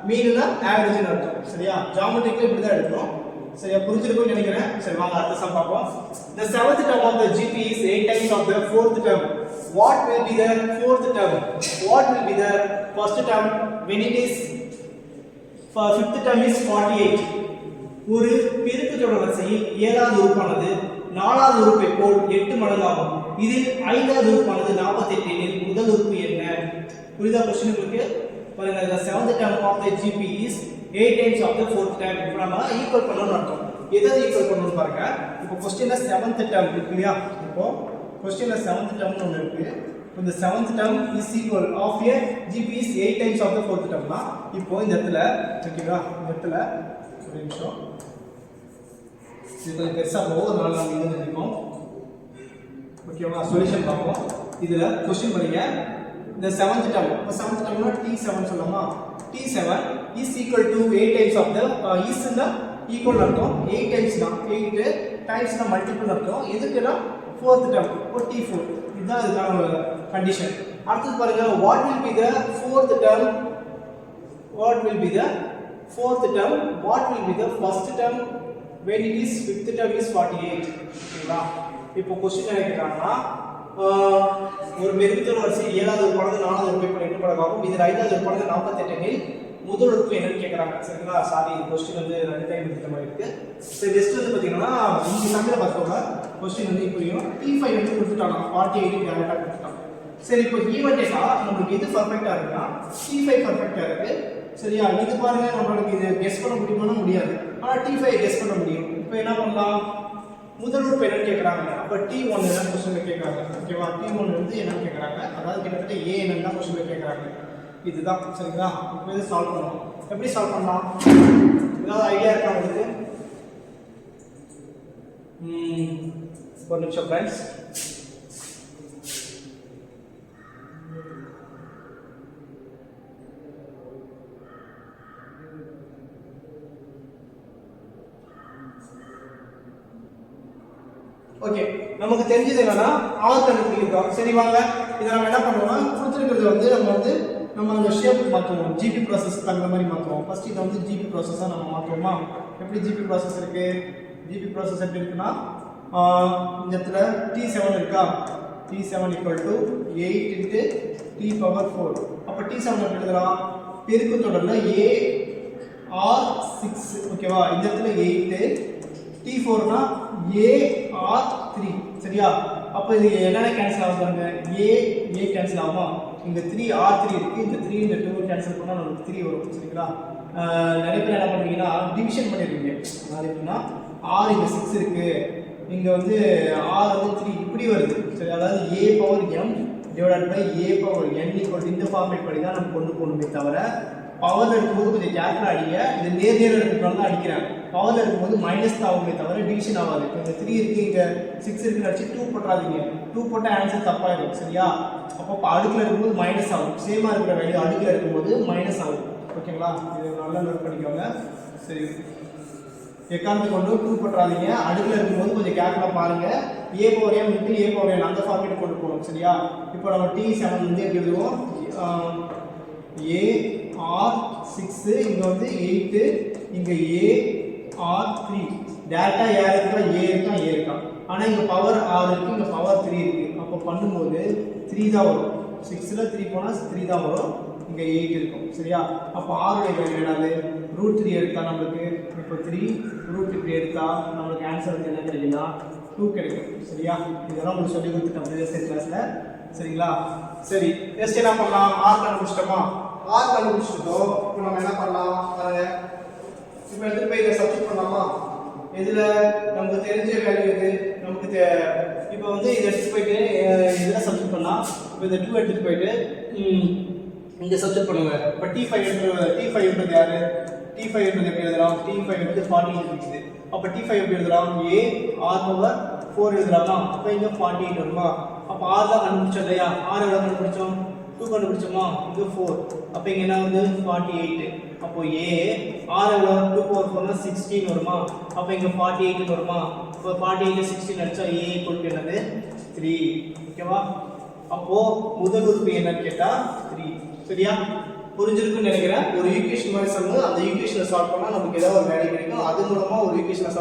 மீன்னா ஆவரேஜ்னு அர்த்தம். சரியா? ஜியோமெட்ரிக்ல இப்படி தான் எடுக்கணும். சரியா? புரிஞ்சிருக்கும்னு நினைக்கிறேன். சரி வாங்க அடுத்த சம் பார்ப்போம். The seventh term of the GP is 8 times of the fourth term. What will be the fourth term? What will be the first term when it is fifth term is 48? ஒரு பெருக்கு தொடர் வரிசையில் 7வது உறுப்பானது 4வது உறுப்பை போல் 8 மடங்காகும். இதில் 5வது உறுப்பானது 48 எனில் முதல் உறுப்பு என்ன? புரியுதா क्वेश्चन உங்களுக்கு? பாருங்க, the seventh term of the GP is 8 times of the fourth term. இப்போ நம்ம ஈக்குவல் பண்ணனும்னு அர்த்தம். எதை ஈக்குவல் பண்ணனும் பாருங்க. இப்போ क्वेश्चनல 7th term இருக்கு இல்லையா? இப்போ क्वेश्चनல 7th term னு ஒன்னு இருக்கு. இந்த 7th term is equal of a GP is 8 times of the fourth term னா இப்போ இந்த இடத்துல ஓகேவா? இந்த இடத்துல ஒரு நிமிஷம் இது பெருசா போகுதுனால நம்ம இது நினைப்போம். ஓகேவா? சொல்யூஷன் பார்ப்போம். இதுல क्वेश्चन பாருங்க. The seventh term, இப்போ seventh term னா t7 சொல்லலாமா? t7 is equal to 8 times of the is னா ஈக்குவல் அர்த்தம். 8 times னா 8 times னா மல்டிபிள் அர்த்தம். எதுக்குனா fourth term or t4. இதுதான் இதுக்கான கண்டிஷன். அடுத்து பாருங்க, what will be the fourth term? What will be the fourth term? What will be the first term when it is fifth term is 48? ஓகேவா? இப்போ question என்ன கேக்குறாங்கன்னா, ஒரு பெருக்குத்தொடர் வரிசை 7வது உறுப்பானது 4வது உறுப்பை போல் 8 மடங்காகும். இதில் 5வது உறுப்பானது 48 எனில் முதல் உறுப்பு என்னன்னு கேக்குறாங்க. சரிங்களா? சாரி, क्वेश्चन வந்து ரெண்டு டைம் எடுத்த மாதிரி இருக்கு. சரி, நெக்ஸ்ட் வந்து பாத்தீங்கன்னா இந்த சம்ல பார்த்தோம்னா क्वेश्चन வந்து புரியும். t5 வந்து கொடுத்துட்டாங்க, 48 டைரக்டா கொடுத்துட்டாங்க. சரி, இப்போ ஈவன்ட்டா நமக்கு எது பெர்ஃபெக்ட்டா இருக்குன்னா t5 பெர்ஃபெக்ட்டா இருக்கு. சரியா? இது பாருங்க, நம்மளுக்கு இது கெஸ் பண்ண முடியுமானா முடியாது. ஆனா t5 கெஸ் பண்ண முடியும். இப்போ என்ன பண்ணலாம்? முதல் உறுப்பு என்னன்னு கேக்குறாங்க. அப்ப t1 என்ன क्वेश्चनல கேக்குறாங்க. ஓகேவா? t1 வந்து என்னன்னு கேக்குறாங்க. அதாவது கிட்டத்தட்ட a என்னன்னு தான் क्वेश्चनல கேக்குறாங்க. இதுதான். சரிங்களா? இப்போ இத சால்வ் பண்ணலாம். எப்படி சால்வ் பண்ணலாம்? ஏதாவது ஐடியா இருக்கா உங்களுக்கு? ஒரு நிமிஷம் ஃப்ரெண்ட்ஸ். ஓகே, நமக்கு தெரிஞ்சது என்னன்னா r கண்டுபிடிக்கிறோம். சரி வாங்க, இத நம்ம என்ன பண்ணுவோம்னா கொடுத்திருக்கிறது வந்து நம்ம அந்த ஷேப் மாத்துவோம். GP process தகுந்த மாதிரி மாத்துவோம். ஃபர்ஸ்ட் இத வந்து GP process-ஆ நம்ம மாத்துவோமா? எப்படி GP process இருக்கு? GP process எப்படி இருக்குன்னா இந்த இடத்துல t7 இருக்கா? t7 = 8 * t power 4. அப்ப t7 எப்படி எழுதலாம்? பெருக்கு தொடர்ல a r 6. ஓகேவா? இந்த இடத்துல 8 t4 னா a r 3. சரியா? அப்ப இது என்னென்ன கேன்சல் ஆகும் பாருங்க. a கேன்சல் ஆகுமா? இங்க 3 r3 இருக்கு. இந்த 3 இந்த 2 கேன்சல் பண்ணா நமக்கு 3 வரும். சரிங்களா? நிறைய பேர் என்ன பண்ணுவீங்கன்னா டிவிஷன் பண்ணிடுவீங்க. அதாவது எப்படின்னா r இங்க 6 இருக்கு, இங்க வந்து r வந்து 3 இப்படி வருது. சரி, அதாவது a power m divided by a power n equal இந்த ஃபார்மேட் படி தான் நம்ம கொண்டு போகணுமே தவிர பவர்ல இருக்கும்போது கொஞ்சம் கேர்ஃபுல்லா அடிங்க. இது நேர் இருக்கிறதுனால தான் அடிக்கிறேன். பவர்ல இருக்கும்போது மைனஸ் தான் ஆகுமே தவிர டிவிஷன் ஆகாது. இப்போ இந்த 3 இருக்கு, இங்க 6 இருக்குன்னு அடிச்சு 2 போட்டுறாதீங்க. 2 போட்டால் ஆன்சர் தப்பாயிடும். சரியா? அப்போ அடுக்கில் இருக்கும்போது மைனஸ் ஆகும். சேமா இருக்கிற வேல்யூ அடுக்கில் இருக்கும்போது மைனஸ் ஆகும். ஓகேங்களா? இது நல்லா நோட் பண்ணிக்கோங்க. சரி, எக்காரணத்தை கொண்டு 2 போட்டுறாதீங்க. அடுக்கில் இருக்கும்போது கொஞ்சம் கேர்ஃபுல்லாக பாருங்க. a power m into a power n அந்த ஃபார்மேட் கொண்டு போகணும். சரியா? இப்போ நம்ம t7 வந்து எப்படி எழுதுவோம்? a r 6, இங்க வந்து 8, இங்க a r 3. டேட்டா யார் இருக்கா? a இருக்கா? ஆனா இங்க பவர் r இருக்கு, இங்க பவர் 3 இருக்கு. அப்ப பண்ணும்போது 3 தான் வரும். 6ல 3 போனா 3 தான் வரும். இங்க 8 இருக்கும். சரியா? அப்ப r உடைய வேல்யூ என்னது? √3 எடுத்தா நமக்கு இப்போ 3 √3 எடுத்தா நமக்கு ஆன்சர் வந்து என்ன கிடைக்கும்னா 2 கிடைக்கும். சரியா? இதெல்லாம் உங்களுக்கு சொல்லி கொடுத்துட்டோம் ப்ரீவியஸ் கிளாஸ்ல. சரிங்களா? சரி, நெக்ஸ்ட் என்ன பண்ணலாம்? ஆர் கண்டுபிடிச்சிட்டோமா? ஆர் கண்டுபிடிச்சிட்டோம். இப்போ நம்ம என்ன பண்ணலாம் பாருங்க. இப்போ எடுத்து போய் இதை சப்ஸ்டிட் பண்ணலாமா? இதுல நமக்கு தெரிஞ்ச வேல்யூ எது? நமக்கு இப்போ வந்து இதை எடுத்து போயிட்டு இதில் சப்ஸ்டிட் பண்ணா, இப்போ இந்த 2 எடுத்துட்டு போயிட்டு இங்க சப்ஸ்டிட் பண்ணுங்க. இப்போ T5 என்றது யாரு? T5 என்றது எப்படி எழுதலாம்? T5 வந்து 48 இருக்குது. அப்போ T5 எப்படி எழுதலாம்? A R/4 எழுதலாமா? அப்போ இங்க 48 வருமா? அப்போ R தான் கண்டுபிடிச்சோம் இல்லையா? R எவ்வளவு கண்டுபிடிச்சோம்? 2 கண்டுபிடிச்சோமா? இங்க 4. அப்போ இங்க என்ன வந்து 48. அப்போ A R எவ்வளவு? 2/4 னா 16 வருமா? அப்போ இங்க 48 வருமா? இப்போ 48 16 அடிச்சா A = என்னது? 3. ஓகேவா? அப்போ முதல் உறுப்பு என்னன்னு கேட்டா 3. சரியா? புரிஞ்சிருக்குன்னு நினைக்கிறேன். ஒரு ஈக்குவேஷன் மாதிரி சம், அந்த ஈக்குவேஷனை சால்வ் பண்ணா நமக்கு ஏதாவது ஒரு வேல்யூ கிடைக்கும். அது மூலமா ஒரு ஈக்குவேஷனை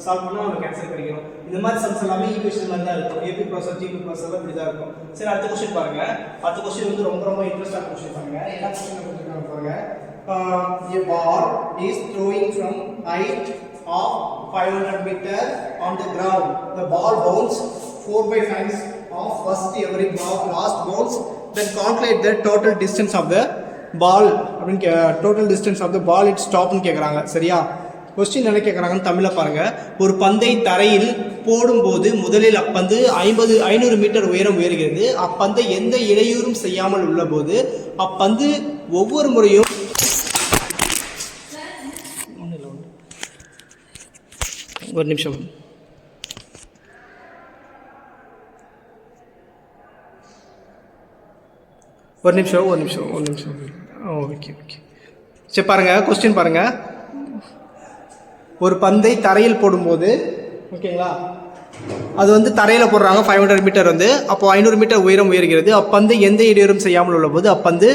சால்வ் பண்ணா நமக்கு ஆன்சர் கிடைக்கும். இந்த மாதிரி சம்ஸ் எல்லாமே ஈக்குவேஷன் மாதிரி தான் இருக்கும். ஏபி ப்ளஸ் ஜிபி ப்ளஸ் எல்லாம் இப்படி தான் இருக்கும். சரி, அடுத்த क्वेश्चन பாருங்க. அடுத்த क्वेश्चन வந்து ரொம்ப இன்ட்ரஸ்டான क्वेश्चन பாருங்க. என்ன क्वेश्चन கொடுத்திருக்காங்க பாருங்க. A ball is throwing from height of 500 meter on the ground. The ball bounces 4/5 times of first every ball last bounce. Then calculate the total distance of the ball. அப்படினு total distance of the ball it stop னு கேக்குறாங்க. சரியா? Question என்ன கேக்குறாங்கன்னு தமிழ்ல பாருங்க. ஒரு பந்தை தரையில் போடும்போது முதலில் அப்பந்து 500 மீட்டர் உயரம் உயர்கிறது. அப்பந்தை எந்த இடையூறும் செய்யாமல் உள்ளபோது அப்பந்து ஒவ்வொரு முறையும் ஒரு நிமிஷம் ஓகே. சரி பாருங்க, क्वेश्चन பாருங்க. ஒரு பந்தை தரையில் போடும்போது, ஓகேங்களா, அது வந்து தரையில் போடுறாங்க 500 மீட்டர் வந்து. அப்போ 500 மீட்டர் உயரம் உயர்கிறது. அப்பந்து எந்த இடையூறும் செய்யாமல் உள்ளபோது அப்பந்து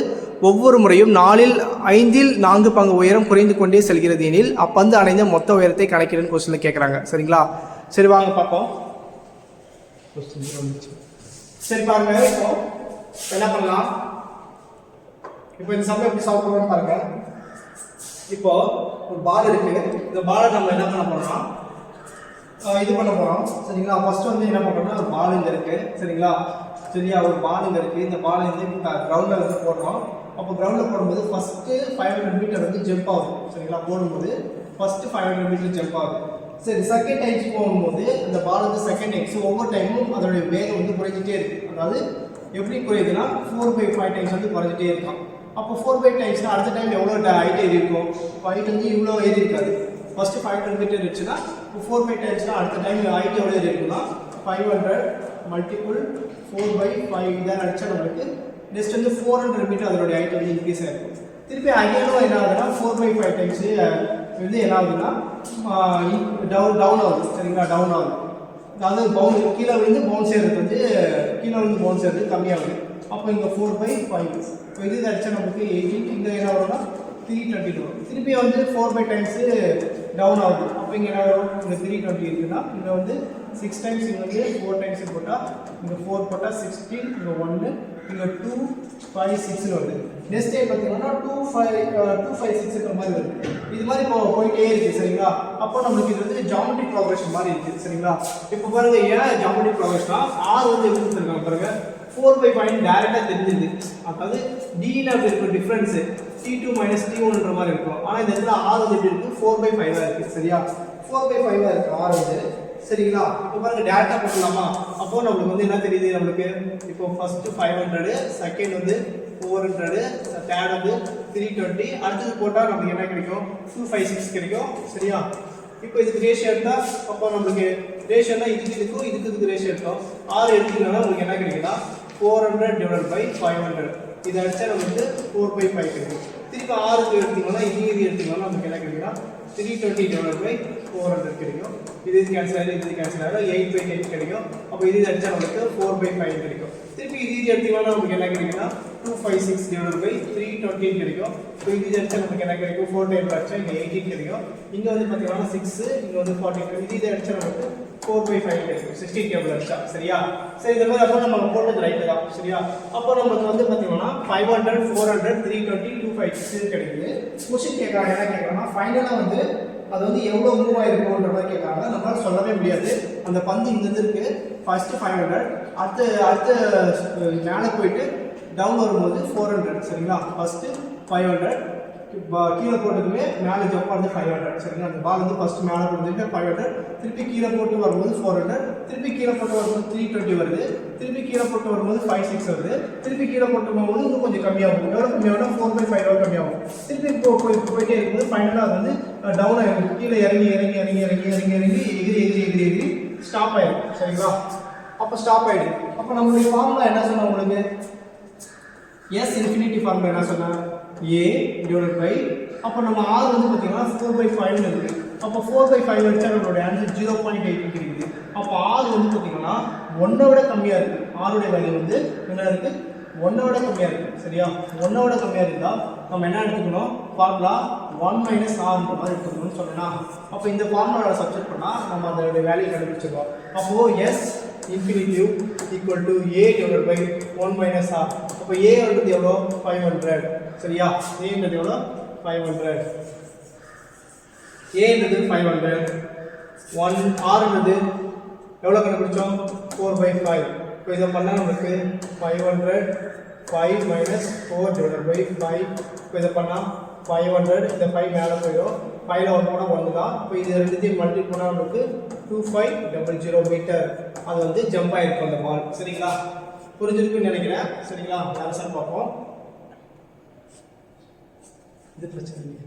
ஒவ்வொரு முறையும் 4 பங்கு உயரம் குறைந்து கொண்டே செல்கிறது எனில் அப்பந்து அடைந்த மொத்த உயரத்தை கணக்கிடுன்னு क्वेश्चनல கேட்குறாங்க. சரிங்களா? சரி வாங்க பார்ப்போம். சரி பாருங்க, இப்போ என்ன பண்ணலாம்? இப்போ இந்த சம் எப்படி சால்வ் பண்ணலாம்னு பாருங்க. இப்போ ஒரு பால் இருக்கு. இந்த பாலை நம்ம என்ன பண்ண போறோம்னா இது பண்ண போறோம். சரிங்களா? ஃபர்ஸ்ட் வந்து என்ன பண்றோம்னா ஒரு பால் இங்க இருக்கு. சரிங்களா? சரியா? ஒரு பால் இங்க இருக்கு. இந்த பால் வந்து கிரவுண்ட்ல வந்து போடுறோம். அப்போ கிரவுண்ட்ல போடும்போது ஃபர்ஸ்ட் 500 மீட்டர் வந்து ஜம்ப் ஆகும். சரிங்களா? போடும்போது ஃபர்ஸ்ட் 500 மீட்டர் ஜம்ப் ஆகுது. சரி, செகண்ட் டைம்ஸ் போகும்போது அந்த பால் வந்து செகண்ட் டைம்ஸ் ஒவ்வொரு டைமும் அதோடைய வேகம் வந்து குறைஞ்சிட்டே இருக்கு. அதாவது எப்படி குறையுதுன்னா 4/5 டைம்ஸ் வந்து குறைஞ்சிட்டே இருக்கும். அப்போ 4/5 டைம்ஸ்னா அடுத்த டைம் எவ்வளோ ஹைட் ஏறி இருக்கும்? ஹைட் வந்து இவ்வளோ ஏறி இருக்காது. ஃபர்ஸ்ட் 500 மீட்டர் இருந்துச்சுன்னா 4/5 டைம்ஸ்னா அடுத்த டைம் ஹைட் எவ்வளோ ஏறி இருக்குன்னா 500 மல்டிபிள் 4/5 இதான் அடிச்சா நம்மளுக்கு நெக்ஸ்ட் வந்து 400 மீட்டர் அதோடைய ஹைட் வந்து இன்க்ரீஸ் ஆகிருக்கும். திருப்பி அகைனும் என்ன ஆகுதுன்னா 4/5 டைம்ஸ் வந்து என்ன ஆகுதுன்னா டவுன் ஆகுது. சரிங்களா? டவுன் ஆகுது. அதாவது கீழே விழுந்து பவுன்ஸ் ஏறது வந்து கம்மியாகுது. அப்போ இங்கே 4/5. இப்போ இது அடிச்சா நமக்கு 18. இங்கே என்ன வரும்னா 320 வரும். திருப்பி வந்து 4/5 டைம்ஸ் டவுன் ஆகுது. அப்போ இங்கே என்ன வரும்? இங்கே 320 இருக்குன்னா இங்கே வந்து 6 டைம்ஸ், இங்கே வந்து 4 டைம்ஸ் போட்டால் இங்கே 4 போட்டால் 16, இங்கே 1, இங்கே 2, 5, 6ன்னு வருது. நெக்ஸ்ட் டைம் பார்த்தீங்கன்னா 2, 5, 6ன்ற மாதிரி வருது. இது மாதிரி இப்போ போயிட்டே இருக்குது. சரிங்களா? அப்போ நம்மளுக்கு இது வந்து ஜாமெட்ரிக் ப்ரோக்ரஷன் மாதிரி இருக்குது. சரிங்களா? இப்போ பாருங்க, ஏன் ஜாமெட்ரிக் ப்ரோக்ரஷனா ஆர் வந்து எப்படி கொடுத்துருக்காங்க பாருங்க. 4/5 டைரக்டா தெரிஞ்சுது. அதாவது d-ல இருக்க டிஃபரன்ஸ் t2 - t1ன்ற மாதிரி இருக்கும். ஆனா இந்த இடத்துல r வந்து எப்படி இருக்கு? 4/5 ஆ இருக்கு. சரியா? 4/5 ஆ இருக்கு r வந்து. சரிங்களா? இப்போ பாருங்க டைரக்டா போடலாமா? அப்போ நமக்கு வந்து என்ன தெரியுது? நமக்கு இப்போ ஃபர்ஸ்ட் 500, செகண்ட் வந்து 400, தேர்ட் வந்து 320, அடுத்து போட்டா நமக்கு என்ன கிடைக்கும்? 256 கிடைக்கும். சரியா? இப்போ இதுக்கு ரேஷியோ எடுத்தா அப்போ நமக்கு ரேஷியோனா இதுக்கு ரேஷியோ எடுத்தோம். r எடுத்தீங்கன்னா உங்களுக்கு என்ன கிடைக்குதா? 400/500. இதை அடிச்சா நமக்கு 4/5 கிடைக்கும். திருப்பி r எடுத்தீங்கன்னா இது எடுத்தீங்கன்னா நமக்கு என்ன கிடைக்குன்னா 320/400 கிடைக்கும். இது கேன்சல் ஆகிடும், இது கேன்சல் ஆகிடும், 8/10 கிடைக்கும். அப்போ இது அடிச்சா நமக்கு 4/5 கிடைக்கும். திருப்பி இது எடுத்தீங்கன்னா நமக்கு என்ன கிடைக்குன்னா 256/320 கிடைக்கும். இப்போ இது அடிச்சா நமக்கு என்ன கிடைக்கும்? 4 டைம் அடிச்சா இங்கே 18 கிடைக்கும். இங்கே வந்து பார்த்தீங்கன்னா 6, இங்கே வந்து 40. இது அடிச்சா நமக்கு 4/5 கிடைக்கும். 16 டேபிள் அடிச்சா. சரியா? சரி, இந்த மாதிரி அப்போ நம்ம போட்டது ரைட்டு தான். சரியா? அப்போ நமக்கு வந்து பார்த்தீங்கன்னா 500, 400, 320, 256 கிடைக்குது. கொஸ்டின் கேட்குறாங்க, என்ன கேட்குறாங்கன்னா ஃபைனலாக வந்து அது வந்து எவ்வளோ மூவ் ஆயிருக்கும்ன்ற மாதிரி கேட்குறாங்க. நம்மளால சொல்லவே முடியாது. அந்த பந்து இங்கேருந்து இருக்கு ஃபர்ஸ்ட் 500, அடுத்து மேலே போயிட்டு டவுன் வரும்போது 400 சரிங்களா. ஃபர்ஸ்ட் 500 கீழே போட்டதுமே மேலே ஜம்ப் ஆனது 500 சரிங்களா. அந்த பால் வந்து ஃபர்ஸ்ட் மேலே போட்டு 500, திருப்பி கீழே போட்டு வரும்போது 400, திருப்பி கீழே போட்டு வரும்போது 320 வருது, திருப்பி கீழே போட்டு வரும்போது 56 வருது, திருப்பி கீழே போட்டு போகும்போது இன்னும் கொஞ்சம் கம்மியாகும். எவ்வளோ கம்மியாகும்? 4/5 எவ்வளோ கம்மியாகும். திருப்பி போயிட்டே இருக்கும்போது ஃபைனலாக அது வந்து டவுன் ஆகிடும். கீழே இறங்கி ஸ்டாப் ஆகிடும் சரிங்களா. அப்போ ஸ்டாப் ஆகிடுது. அப்போ நம்மளுடைய ஃபார்முலா என்ன சொன்ன உங்களுக்கு? எஸ் இன்ஃபினிட்டி ஃபார்முலா என்ன சொன்ன? a டிவைடட் பை, அப்போ நம்ம ஆர் வந்து பார்த்தீங்கன்னா 4/5 இருக்குது. அப்போ 4/5 வச்சா நம்மளோட ஆன்சர் 0.8 இருக்குது. அப்போ ஆர் வந்து பார்த்தீங்கன்னா 1 விட கம்மியாக இருக்குது. ஆருடைய வேல்யூ வந்து என்ன இருக்குது? 1 விட கம்மியாக இருக்குது சரியா. 1 விட கம்மியாக இருந்தால் நம்ம என்ன எடுத்துக்கணும்? ஃபார்முலா 1 - ஆர்ன்ற மாதிரி எடுத்துக்கணும்னு சொன்னா. அப்போ இந்த ஃபார்முலாவில் சப்ஸ்டிட் பண்ணால் நம்ம அதோட வேல்யூ கண்டுபிடிச்சிருக்கோம். அப்போது S infinity equal to a divided by 1 - R. அப்போ a என்றது எவ்வளோ? 500 சரியா. a என்றது எவ்வளோ? 500. a என்றது 500. 1 r என்றது எவ்வளோ கண்டுபிடிச்சோம்? 4/5. இப்போ இதை பண்ணால் நமக்கு 500 5 - 4 டிவைடட் பை 5. இப்போ இதை பண்ணால் 500, இந்த 5 மேலே போயிடும். 5ல் 1 போனால் 1 தான். இப்போ இது ரெண்டுத்தையும் மல்டிப்ளை பண்ணால் நமக்கு 2500 மீட்டர் அது வந்து ஜம்ப் ஆகிருக்கும் அந்த பால் சரிங்களா. புரிஞ்சிருக்குன்னு நினைக்கிறேன் சரிங்களா. ஆன்சர் பார்ப்போம். இது பிரச்சனை இல்லை.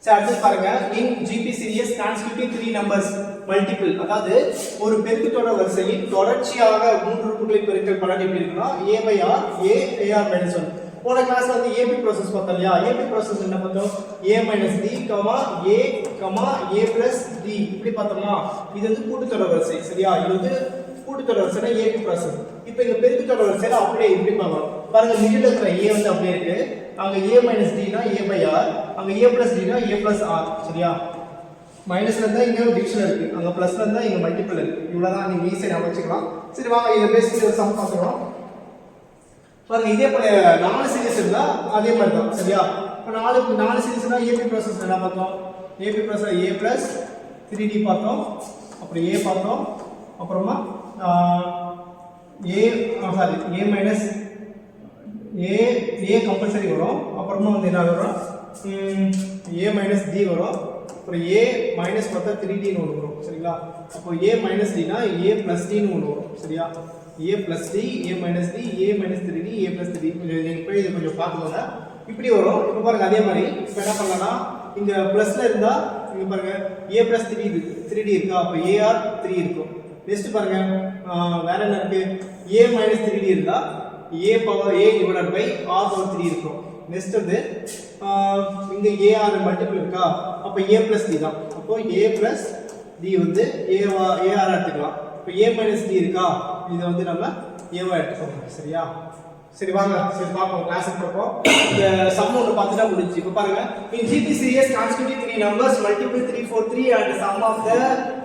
சரி அடுத்து பாருங்க. In GP series constituting 3 numbers multiple, அதாவது ஒரு பெருக்குத்தொடர் வரிசையில் தொடர்ச்சியாக 3 உறுப்புகளை பெருக்கல் பலன் எப்படி இருக்குன்னா a/r a ar - 1. போன கிளாஸ்ல வந்து ஏபி ப்ராசஸ் பார்த்தோம் இல்லையா. ஏபி ப்ராசஸ் என்ன பார்த்தோம்? a - d, a plus d இப்படி பார்த்தோமா. இது வந்து கூட்டுத்தொடர் வரிசை சரியா. இது வந்து கூட்டுத்தொடர் வரிசைனா ஏபி ப்ராசஸ். இப்போ இங்க பெருக்குத்தொடர் வரிசையில அப்படியே இப்படி பார்க்கலாம் பாருங்க. மிடில் இருக்கிற a வந்து அப்படியே இருக்கு. அங்க a - d னா a/r, அங்க a plus d னா a plus r சரியா. மைனஸ்ல இருந்தா இங்க டிவிஷன் இருக்கு, அங்க பிளஸ்ல இருந்தா இங்க மல்டிபிள் இருக்கு. இவ்வளவுதான் நீங்க ஈஸியா ஞாபகம் வச்சுக்கலாம். சரி வாங்க இத பேசிட்டு ஒரு சம் பார்க்கலாம். பாருங்க இதே போல 4 சீரிஸ் இருந்தா அதே மாதிரி தான் சரியா. இப்போ 4 சீரிஸ்னா ஏபி ப்ராசஸ் என்ன பார்த்தோம்? AB process a plus 3d பார்த்தோம், அப்புறம் a பார்த்தோம், அப்புறமா a கம்பல்சரி வரும். அப்புறமா வந்து என்ன வரும்? a minus d வரும். அப்புறம் a minus பார்த்தா 3d ன்னு ஒன்று வரும் சரிங்களா. அப்போ a minus d னா a plus d ன்னு ஒன்று வரும் சரியா. a plus d, a minus d, a minus 3d, a plus 3d. நீங்க போய் இது கொஞ்சம் பார்த்துக்கோங்க. இப்படி வரும். இப்போ பாருங்க அதே மாதிரி இப்போ என்ன பண்ணலாம்னா இங்க பிளஸ்ல இருந்தா இங்க பாருங்க a plus 3d இருக்கா. அப்போ ar 3 இருக்கும். நெக்ஸ்ட் பாருங்க வேற என்ன இருக்கு? a minus 3d இருந்தா a power a divided by r power 3 இருக்கும். நெக்ஸ்ட் வந்து இங்க ar மல்டிபிள் இருக்கா. அப்ப a plus d தான். அப்போ a plus d வந்து ar எடுத்துக்கலாம். இப்போ a minus d இருக்கா. இத வந்து நம்ம a வா எடுத்துக்கோங்க சரியா. சரி வாங்க சரி பாப்போம் கிளாஸ்க்கு போறோம். இந்த சம் ஒன்னு பார்த்துட்டா முடிஞ்சு. இப்போ பாருங்க in GP series constituting 3 numbers multiple 343 and sum of the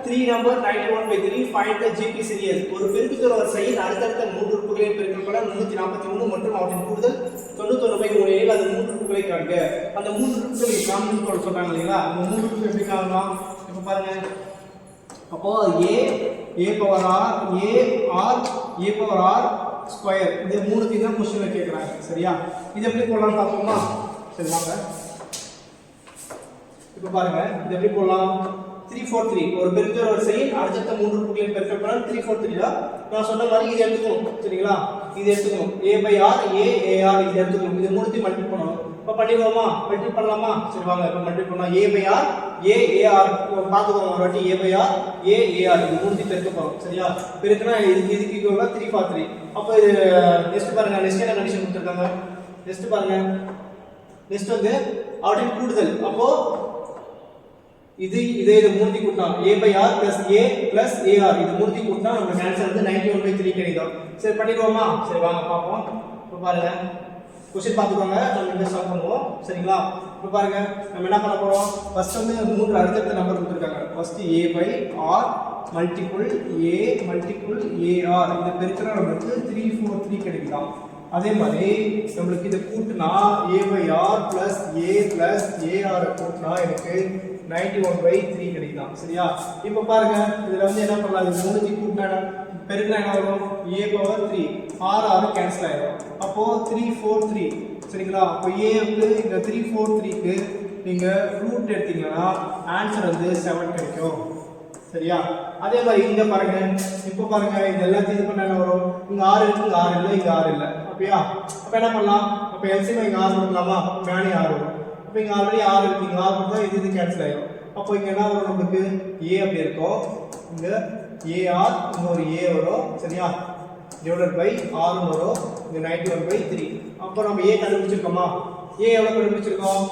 3 number 91/3 find the GP series. ஒரு பெருக்குத்தொடர் வரிசையில் அடுத்தடுத்த 3 உறுப்புகளின் பெருக்கல் 343 மற்றும் அவற்றின் கூடுதல் 91/3 எனில் அது 3 உறுப்புகளை காண்க. அந்த 3 உறுப்புகளை காண்பது சொல்றாங்க இல்லையா. அந்த 3 உறுப்புகள் எப்படி காணலாம்? இப்போ பாருங்க அப்போ a power r a power r square இந்த மூணுத்தையும் தான் क्वेश्चनல கேக்குறாங்க சரியா. இது எப்படி போடலாம் பாப்போமா. சரி வாங்க இப்போ பாருங்க இது எப்படி போடலாம். 343 ஒரு பெருக்குத்தொடர் வரிசையில் அடுத்த 3 உறுப்புகளின் பெருக்கல் 343 தான். நான் சொன்ன மாதிரி இது எடுத்துக்கணும் சரிங்களா. இது எடுத்துக்கணும் a/r a ar இது எடுத்துக்கணும். இது மூணுத்தையும் மல்டிப்ளை பண்ணனும். இப்போ பண்ணிடுவோமா? மல்டிப்ளை பண்ணலாமா? சரி வாங்க இப்போ மல்டிப்ளை பண்ணா a/r a ar பாத்துக்கோங்க ஒரு வாட்டி a/r a ar இது மூணுத்தையும் பெருக்க போறோம் சரியா. பெருக்கினா இதுக்கு ஈக்குவலா 343. அப்போ இது நெக்ஸ்ட் பாருங்க நெக்ஸ்ட் என்ன கண்டிஷன் கொடுத்திருக்காங்க. நெக்ஸ்ட் பாருங்க நெக்ஸ்ட் வந்து அவற்றின் கூடுதல். அப்போ இது மூணுத்தையும் கூட்டினா a/r a ar இது மூணுத்தையும் கூட்டினா நமக்கு ஆன்சர் வந்து 91/3 கிடைக்கும். சரி பண்ணிடுவோமா? சரி வாங்க பாப்போம். இப்போ பாருங்க क्वेश्चन பாத்துக்கோங்க. நம்ம இந்த சால்வ் பண்ணுவோம் சரிங்களா. இப்போ பாருங்க நம்ம என்ன பண்ண போறோம். ஃபர்ஸ்ட் வந்து 3 அடுத்தடுத்த நம்பர் கொடுத்திருக்காங்க. First a/r multiple a ar இந்த பெருக்கினா நமக்கு 343 கிடைக்கும். அதே மாதிரி நம்மளுக்கு இத கூட்டினா a/r a ar கூட்டினா எனக்கு 91/3 கிடைக்கும் சரியா. இப்போ பாருங்க இதுல வந்து என்ன பண்ணலாம், இது மூணுக்கு கூட்டினா பெருக்கினா என்ன வரும், a பவர் 3 6 கேன்சல் ஆயிடும். அப்போ 3 4 3 சரிங்களா. அப்போ a க்கு இந்த 3 4 3 க்கு நீங்க ரூட் எடுத்தீங்கன்னா ஆன்சர் வந்து 7 கிடைக்கும் சரியா. அதே மாதிரி இங்க பாருங்க, இப்போ பாருங்க இது எல்லாத்தையும் இது பண்ண என்ன வரும், இங்க 6 இருக்கு, இங்க 6 இல்ல, இங்க 6 இல்ல அப்படியா. அப்ப என்ன பண்ணலாம், அப்ப எல்சிஎம் இங்க 6 போடலாமா, மேலே 6 வரும். அப்ப இங்க ஆல்ரெடி 6 இருக்கு, இங்க 6 போட்டா இது கேன்சல் ஆயிடும். அப்போ இங்க என்ன வரும் நமக்கு, a அப்படி இருக்கும், இங்க ar இங்க ஒரு a வரும் சரியா, டிவைடட் பை r வரும், இங்க 91/3. அப்போ நம்ம a கண்டுபிடிச்சிருக்கோமா, a எவ்வளவு கண்டுபிடிச்சிருக்கோம்,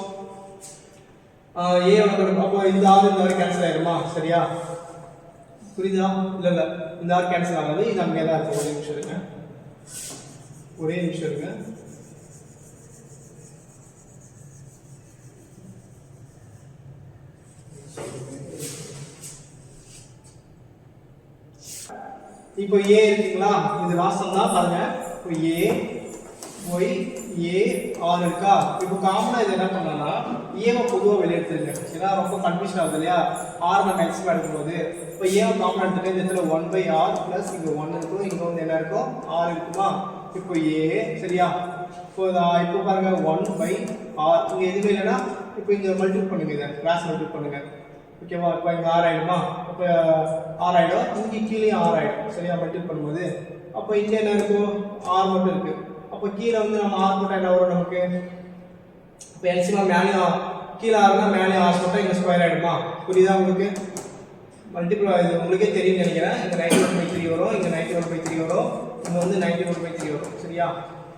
a எவ்வளவு, அப்போ இந்த r இந்த வரை கேன்சல் ஆயிடுமா சரியா. புரியுதா, இல்ல இந்த r கேன்சல் ஆகாது, இது அங்கே தான் இருக்கு. ஒரே நிமிஷம் இருங்க, ஒரே நிமிஷம் இருங்க. இப்போ a இருக்குங்களா, இது வாசம் தான் பாருங்க. இப்போ a y a r இருக்கா. இப்போ காமனா இது என்ன பண்ணலாம்னா a வை பொதுவா வெளிய எடுத்துருங்க, ஏன்னா ரொம்ப கன்ஃபியூஷன் ஆகுது இல்லையா, r நம்ம எக்ஸ்ட்ரா எடுக்கும்போது. இப்போ a வை காமனா எடுத்துட்டு இந்த இடத்துல 1/r பிளஸ் இங்க 1 இருக்கும், இங்க வந்து என்ன இருக்கும் r இருக்குமா. இப்போ a சரியா. இப்போ பாருங்க 1/r இங்க எதுவுமே இல்லைன்னா இப்போ இங்க மல்டிபிள் பண்ணுங்க, இதை கிராஸ் மல்டிபிள் பண்ணுங்க ஓகேவா. இப்போ இங்க 6 ஆயிடுமா, இப்போ 6 ஆயிடும், இங்க கீழே 6 ஆயிடும் சரியா மல்டிபிள் பண்ணும்போது. அப்போ இங்க என்ன இருக்கும், r மட்டும் இருக்கு. அப்போ கீழே வந்து நம்ம r போட்டா என்ன வரும் நமக்கு, இப்போ எல்சிஎம் மேலே கீழே 6னா மேலே r போட்டா இங்க ஸ்கொயர் ஆயிடுமா. புரியுதா உங்களுக்கு, மல்டிபிள் இது உங்களுக்கே தெரியும் நினைக்கிறேன். இங்க 91/3 வரும், இங்க 91/3 வரும், இங்க வந்து 91/3 வரும் சரியா.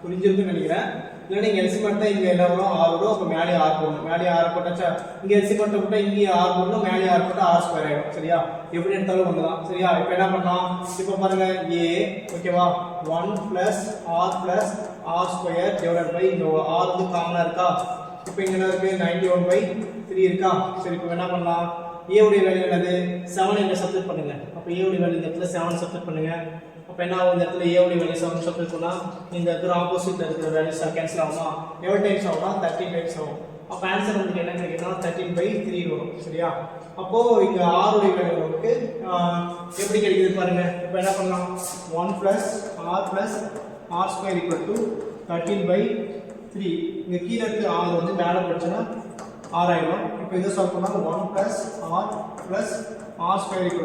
புரிஞ்சிருக்குன்னு நினைக்கிறேன். இல்லைன்னா இங்கே எல்சிஎம் தான் இங்கே என்ன வரும், 6 வரும். அப்போ மேலே 6 போடணும், மேலே 6 போட்டாச்சா, இங்கே எல்சிஎம் போட்டால் இங்கே 6 போடணும், மேலே 6 போட்டால் r ஸ்கொயர் ஆகிடும் சரியா. எப்படி எடுத்தாலும் ஒன்று தான் சரியா. இப்போ என்ன பண்ணலாம், இப்போ பாருங்க a ஓகேவா 1 + r + r square divided by இந்த r வந்து காமனாக இருக்கா. இப்போ இங்கே என்ன இருக்குது 91/3 இருக்கா. சரி இப்போ என்ன பண்ணலாம், a உடைய வேல்யூ என்னது 7 இங்கே சப்ஸ்டிட் பண்ணுங்க. அப்போ a உடைய வேல்யூ இந்த இடத்துல 7 சப்ஸ்டிட் பண்ணுங்க. அப்போ என்ன ஆகும், இந்த இடத்துல a உடைய வேல்யூ 7 சப்ஸ்டிட் பண்ணா இந்த இடத்துல ஆப்போசிட்ல இருக்கிற வேல்யூஸ் கேன்சல் ஆகுமா, எவ்வளவு டைம்ஸ் ஆகும்னா 13 டைம்ஸ் ஆகும். அப்போ ஆன்சர் வந்து என்ன கிடைக்கும்னா 13/3 வரும் சரியா. அப்போ இங்க r உடைய வேல்யூ நமக்கு எப்படி கிடைக்குது பாருங்க. இப்போ என்ன பண்ணலாம், 1 + r + r ஸ்கொயர் = 13/3. இங்க கீழ இருக்க r வந்து மேல போச்சுனா r ஆயிடும். இப்போ இத சால்வ் பண்ணா 1 + r + r ஸ்கொயர் =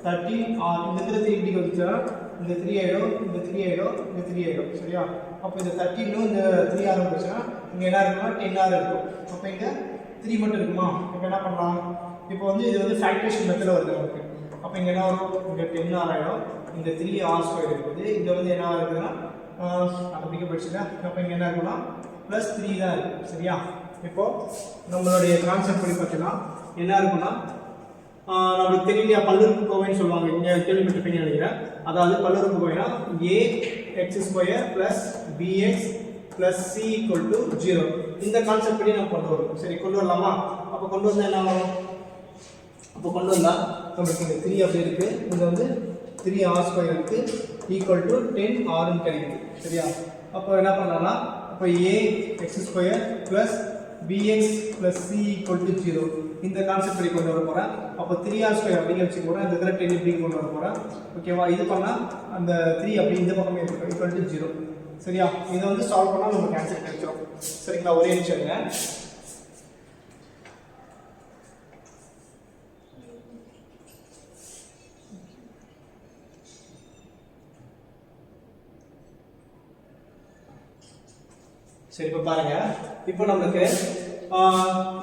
13r. இந்த 3 இப்படி வந்துச்சுனா இந்த 3 ஆயிடும், இந்த 3 ஆயிடும், இந்த 3 ஆயிடும் சரியா. அப்போ இந்த 13 இந்த 3r வந்துச்சுனா இங்க என்ன இருக்கும்னா 10r இருக்கும். அப்போ இங்க 3 மட்டும் இருக்குமா. இப்போ என்ன பண்ணலாம், இப்போ வந்து இது வந்து ஃபேக்டரேஷன் மெத்தட்ல வருது நமக்கு. அப்போ இங்க என்ன வரும், இங்க 10r ஆயிடும், இங்க 3r² இருக்குது, இங்க வந்து என்ன இருக்குதுன்னா அப்படியே படிச்சுங்க. அப்போ இங்க என்ன இருக்கும்னா +3 தான் இருக்கு சரியா. இப்போ நம்மளுடைய கான்செப்ட் படி பார்த்தீங்கன்னா என்ன இருக்கும்னா நமக்கு தெரியலையா பல்லுறுப்புக்கோவைன்னு சொல்லுவாங்க, இங்கே கேள்விப்பட்டிருப்பீங்கன்னு நினைக்கிறேன். அதாவது பல்லுறுப்புக்கோவைனா ax² + bx + c = 0. இந்த கான்செப்ட் படி நம்ம கொண்டு வரோம். சரி கொண்டு வரலாமா. அப்போ கொண்டு வந்தால் என்ன ஆகும், அப்போ கொண்டு வந்தால் நமக்கு இங்கே 3 அப்படி இருக்கு, இங்கே வந்து 3r² இருக்கு = 10r கிடைக்குது சரியா. அப்போ என்ன பண்ணலாம்னா அப்போ ax² + bx + c = 0 இந்த கான்செப்ட் படி கொண்டு வர போறேன். அப்போ 3r² அப்படிங்க வச்சு போறேன், இந்த இடத்துல 10 இப்படி கொண்டு வர போறேன் ஓகேவா. இது பண்ணா அந்த 3 அப்படி இந்த பக்கமே இருக்கு = 0 சரியா. இதை வந்து சால்வ் பண்ணா நமக்கு ஆன்சர் கிடைச்சிரும் சரிங்களா. ஒரே நிமிஷம் இருங்க. சரி இப்போ பாருங்க, இப்போ நமக்கு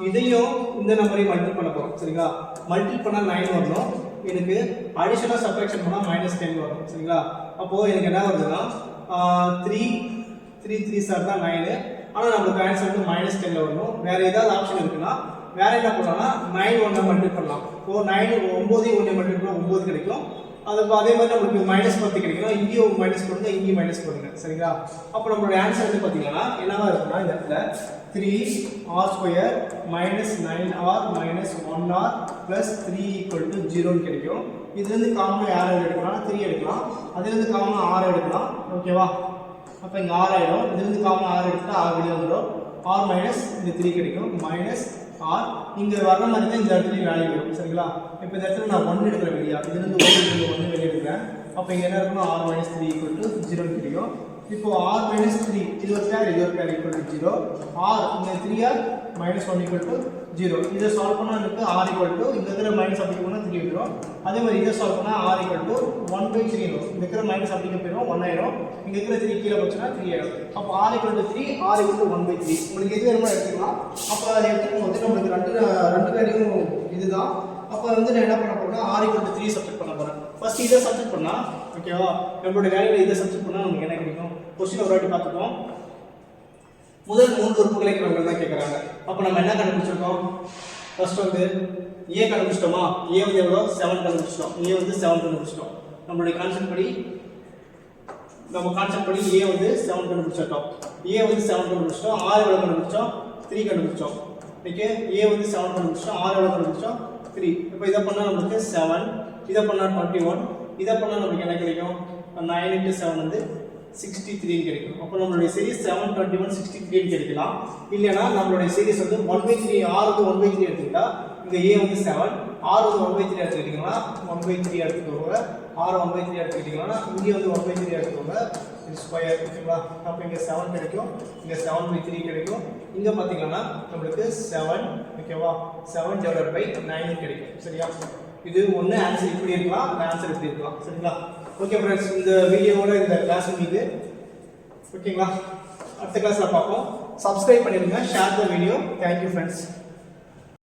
இதையும் இந்த நம்பரையும் மல்டிபிள் பண்ண போறோம் சரிங்களா. மல்டிபிள் பண்ணா 9 வரணும், எனக்கு அடிஷனல் சப்ட்ராக்ஷன் பண்ணா -10 வரும் சரிங்களா. அப்போ எனக்கு என்ன வருதுன்னா 3 3 சார் தான் 9, ஆனால் நமக்கு ஆன்சர் வந்து -10 வரணும். வேற ஏதாவது ஆப்ஷன் இருக்குன்னா வேற என்ன பண்ணலாம்னா 9 1 மல்டிபிள் பண்ணலாம். இப்போ 9 9 1 மல்டிபிள் பண்ணா 9 கிடைக்கும். அதே மாதிரி நம்மளுக்கு -10 கிடைக்கும். இங்கேயும் மைனஸ் போடுங்க, இங்கேயும் மைனஸ் போடுங்க சரிங்களா. அப்போ நம்மளோட ஆன்சர் வந்து பார்த்தீங்கன்னா என்னவா இருக்குன்னா இந்த இடத்துல 3r² - 9r - 1r + 3 = 0 கிடைக்கும். இதுலேருந்து காமனாக யார் எடுக்கலாம், 3 எடுக்கலாம், அதுலேருந்து காமனாக 6 எடுக்கலாம் ஓகேவா. அப்போ இங்கே 6 ஆயிடும், இதுலேருந்து காமனாக 6 எடுத்தால் 6 வெளியே வந்துடும், r - இந்த 3 கிடைக்கும் ஆர் இங்கே வர்ற மாதிரி தான் இந்த இடத்துல வேல்யூ வரும் சரிங்களா. இப்போ இந்த இடத்துல நான் 1 எடுக்கிற வெளியா இதுலேருந்து 1 வெளியே எடுக்கிறேன். அப்போ இங்கே என்ன இருக்குன்னா r minus 3 equal to 0 தெரியும். இப்போ r minus 3 இது ஒரு பேர் equal to 0. r இங்கே 3r minus 1 equal to 0. இதை சால்வ் பண்ணால் எனக்கு r equal to இங்கே இருக்கிற மைனஸ் அப்படிக்கு போனால் 3 வந்துடும். அதே மாதிரி இதை சால்வ் பண்ணால் r equal to 1/3 வரும். இங்கே இருக்கிற மைனஸ் அப்படிக்கு போயிடும் 1 ஆயிடும். இங்கே இருக்கிற 3 கீழே போச்சுன்னா 3 ஆயிடும். அப்போ r equal to 3, r equal to 1/3. உங்களுக்கு எது வேணுமோ எடுத்துக்கலாம். அப்போ அதை எடுத்துக்கும் போது நம்மளுக்கு ரெண்டு வேல்யூவும் இதுதான். அப்போ வந்து நான் என்ன பண்ண போறேன்னா r equal to 3 சப்ஸ்டிட் பண்ண போறேன். ஃபர்ஸ்ட் இதை சப்ஸ்டிட் பண்ணா ஓகேவா, நம்மளோட வேல்யூல இதை சப்ஸ்டிட் பண்ணா நமக்கு என்ன கிடைக்கும்? क्वेश्चन ஒரு வாட்டி பார்த்துப்போம். முதல் 3 உறுப்புகளை நம்ம தான் கேக்குறாங்க. அப்ப நம்ம என்ன கண்டுபிடிச்சிருக்கோம்? ஃபர்ஸ்ட் வந்து a கண்டுபிடிச்சிட்டோமா? a வந்து எவ்வளவு? 7 கண்டுபிடிச்சிட்டோம். a வந்து 7 கண்டுபிடிச்சிட்டோம். நம்மளுடைய கான்செப்ட் படி a வந்து 7 கண்டுபிடிச்சிட்டோம். a வந்து 7 கண்டுபிடிச்சிட்டோம். r எவ்வளவு கண்டுபிடிச்சோம்? 3 கண்டுபிடிச்சோம். ஓகே, a வந்து 7 கண்டுபிடிச்சிட்டோம். r எவ்வளவு கண்டுபிடிச்சோம்? 3. இப்போ இத பண்ணா நமக்கு 7, இத பண்ணா 21, இத பண்ணா நமக்கு என்ன கிடைக்கும்? 9 into 7 வந்து 63 கிடைக்கும். அப்போ நம்மளுடைய சீரிஸ் 7, 21, 63 கிடைக்கலாம். இல்லனா நம்மளுடைய சீரிஸ் வந்து 1/3, r வந்து 1/3 எடுத்துக்கிட்டா இங்க a வந்து 7, r வந்து 1/3 எடுத்துக்கிட்டீங்கன்னா 1/3 எடுத்துக்கோங்க. r 1/3 எடுத்துக்கிட்டீங்கன்னா இங்க வந்து 1/3 எடுத்துக்கோங்க. இது ஸ்கொயர் ஓகேங்களா. அப்ப இங்க 7 கிடைக்கும், இங்க 7/3 கிடைக்கும். இங்க பாத்தீங்கன்னா நமக்கு 7 ஓகேவா 7/9 கிடைக்கும். சரியா? இது ஒண்ணு ஆன்சர் இப்படி இருக்கலாம், ஆன்சர் இப்படி இருக்கலாம். சரிங்களா? ஓகே फ्रेंड्स, இந்த வீடியோவோட இந்த கிளாஸ் முடியுது. ஓகேங்களா? அடுத்த கிளாஸ்ல பார்ப்போம். Subscribe பண்ணிடுங்க, share the video. Thank you friends.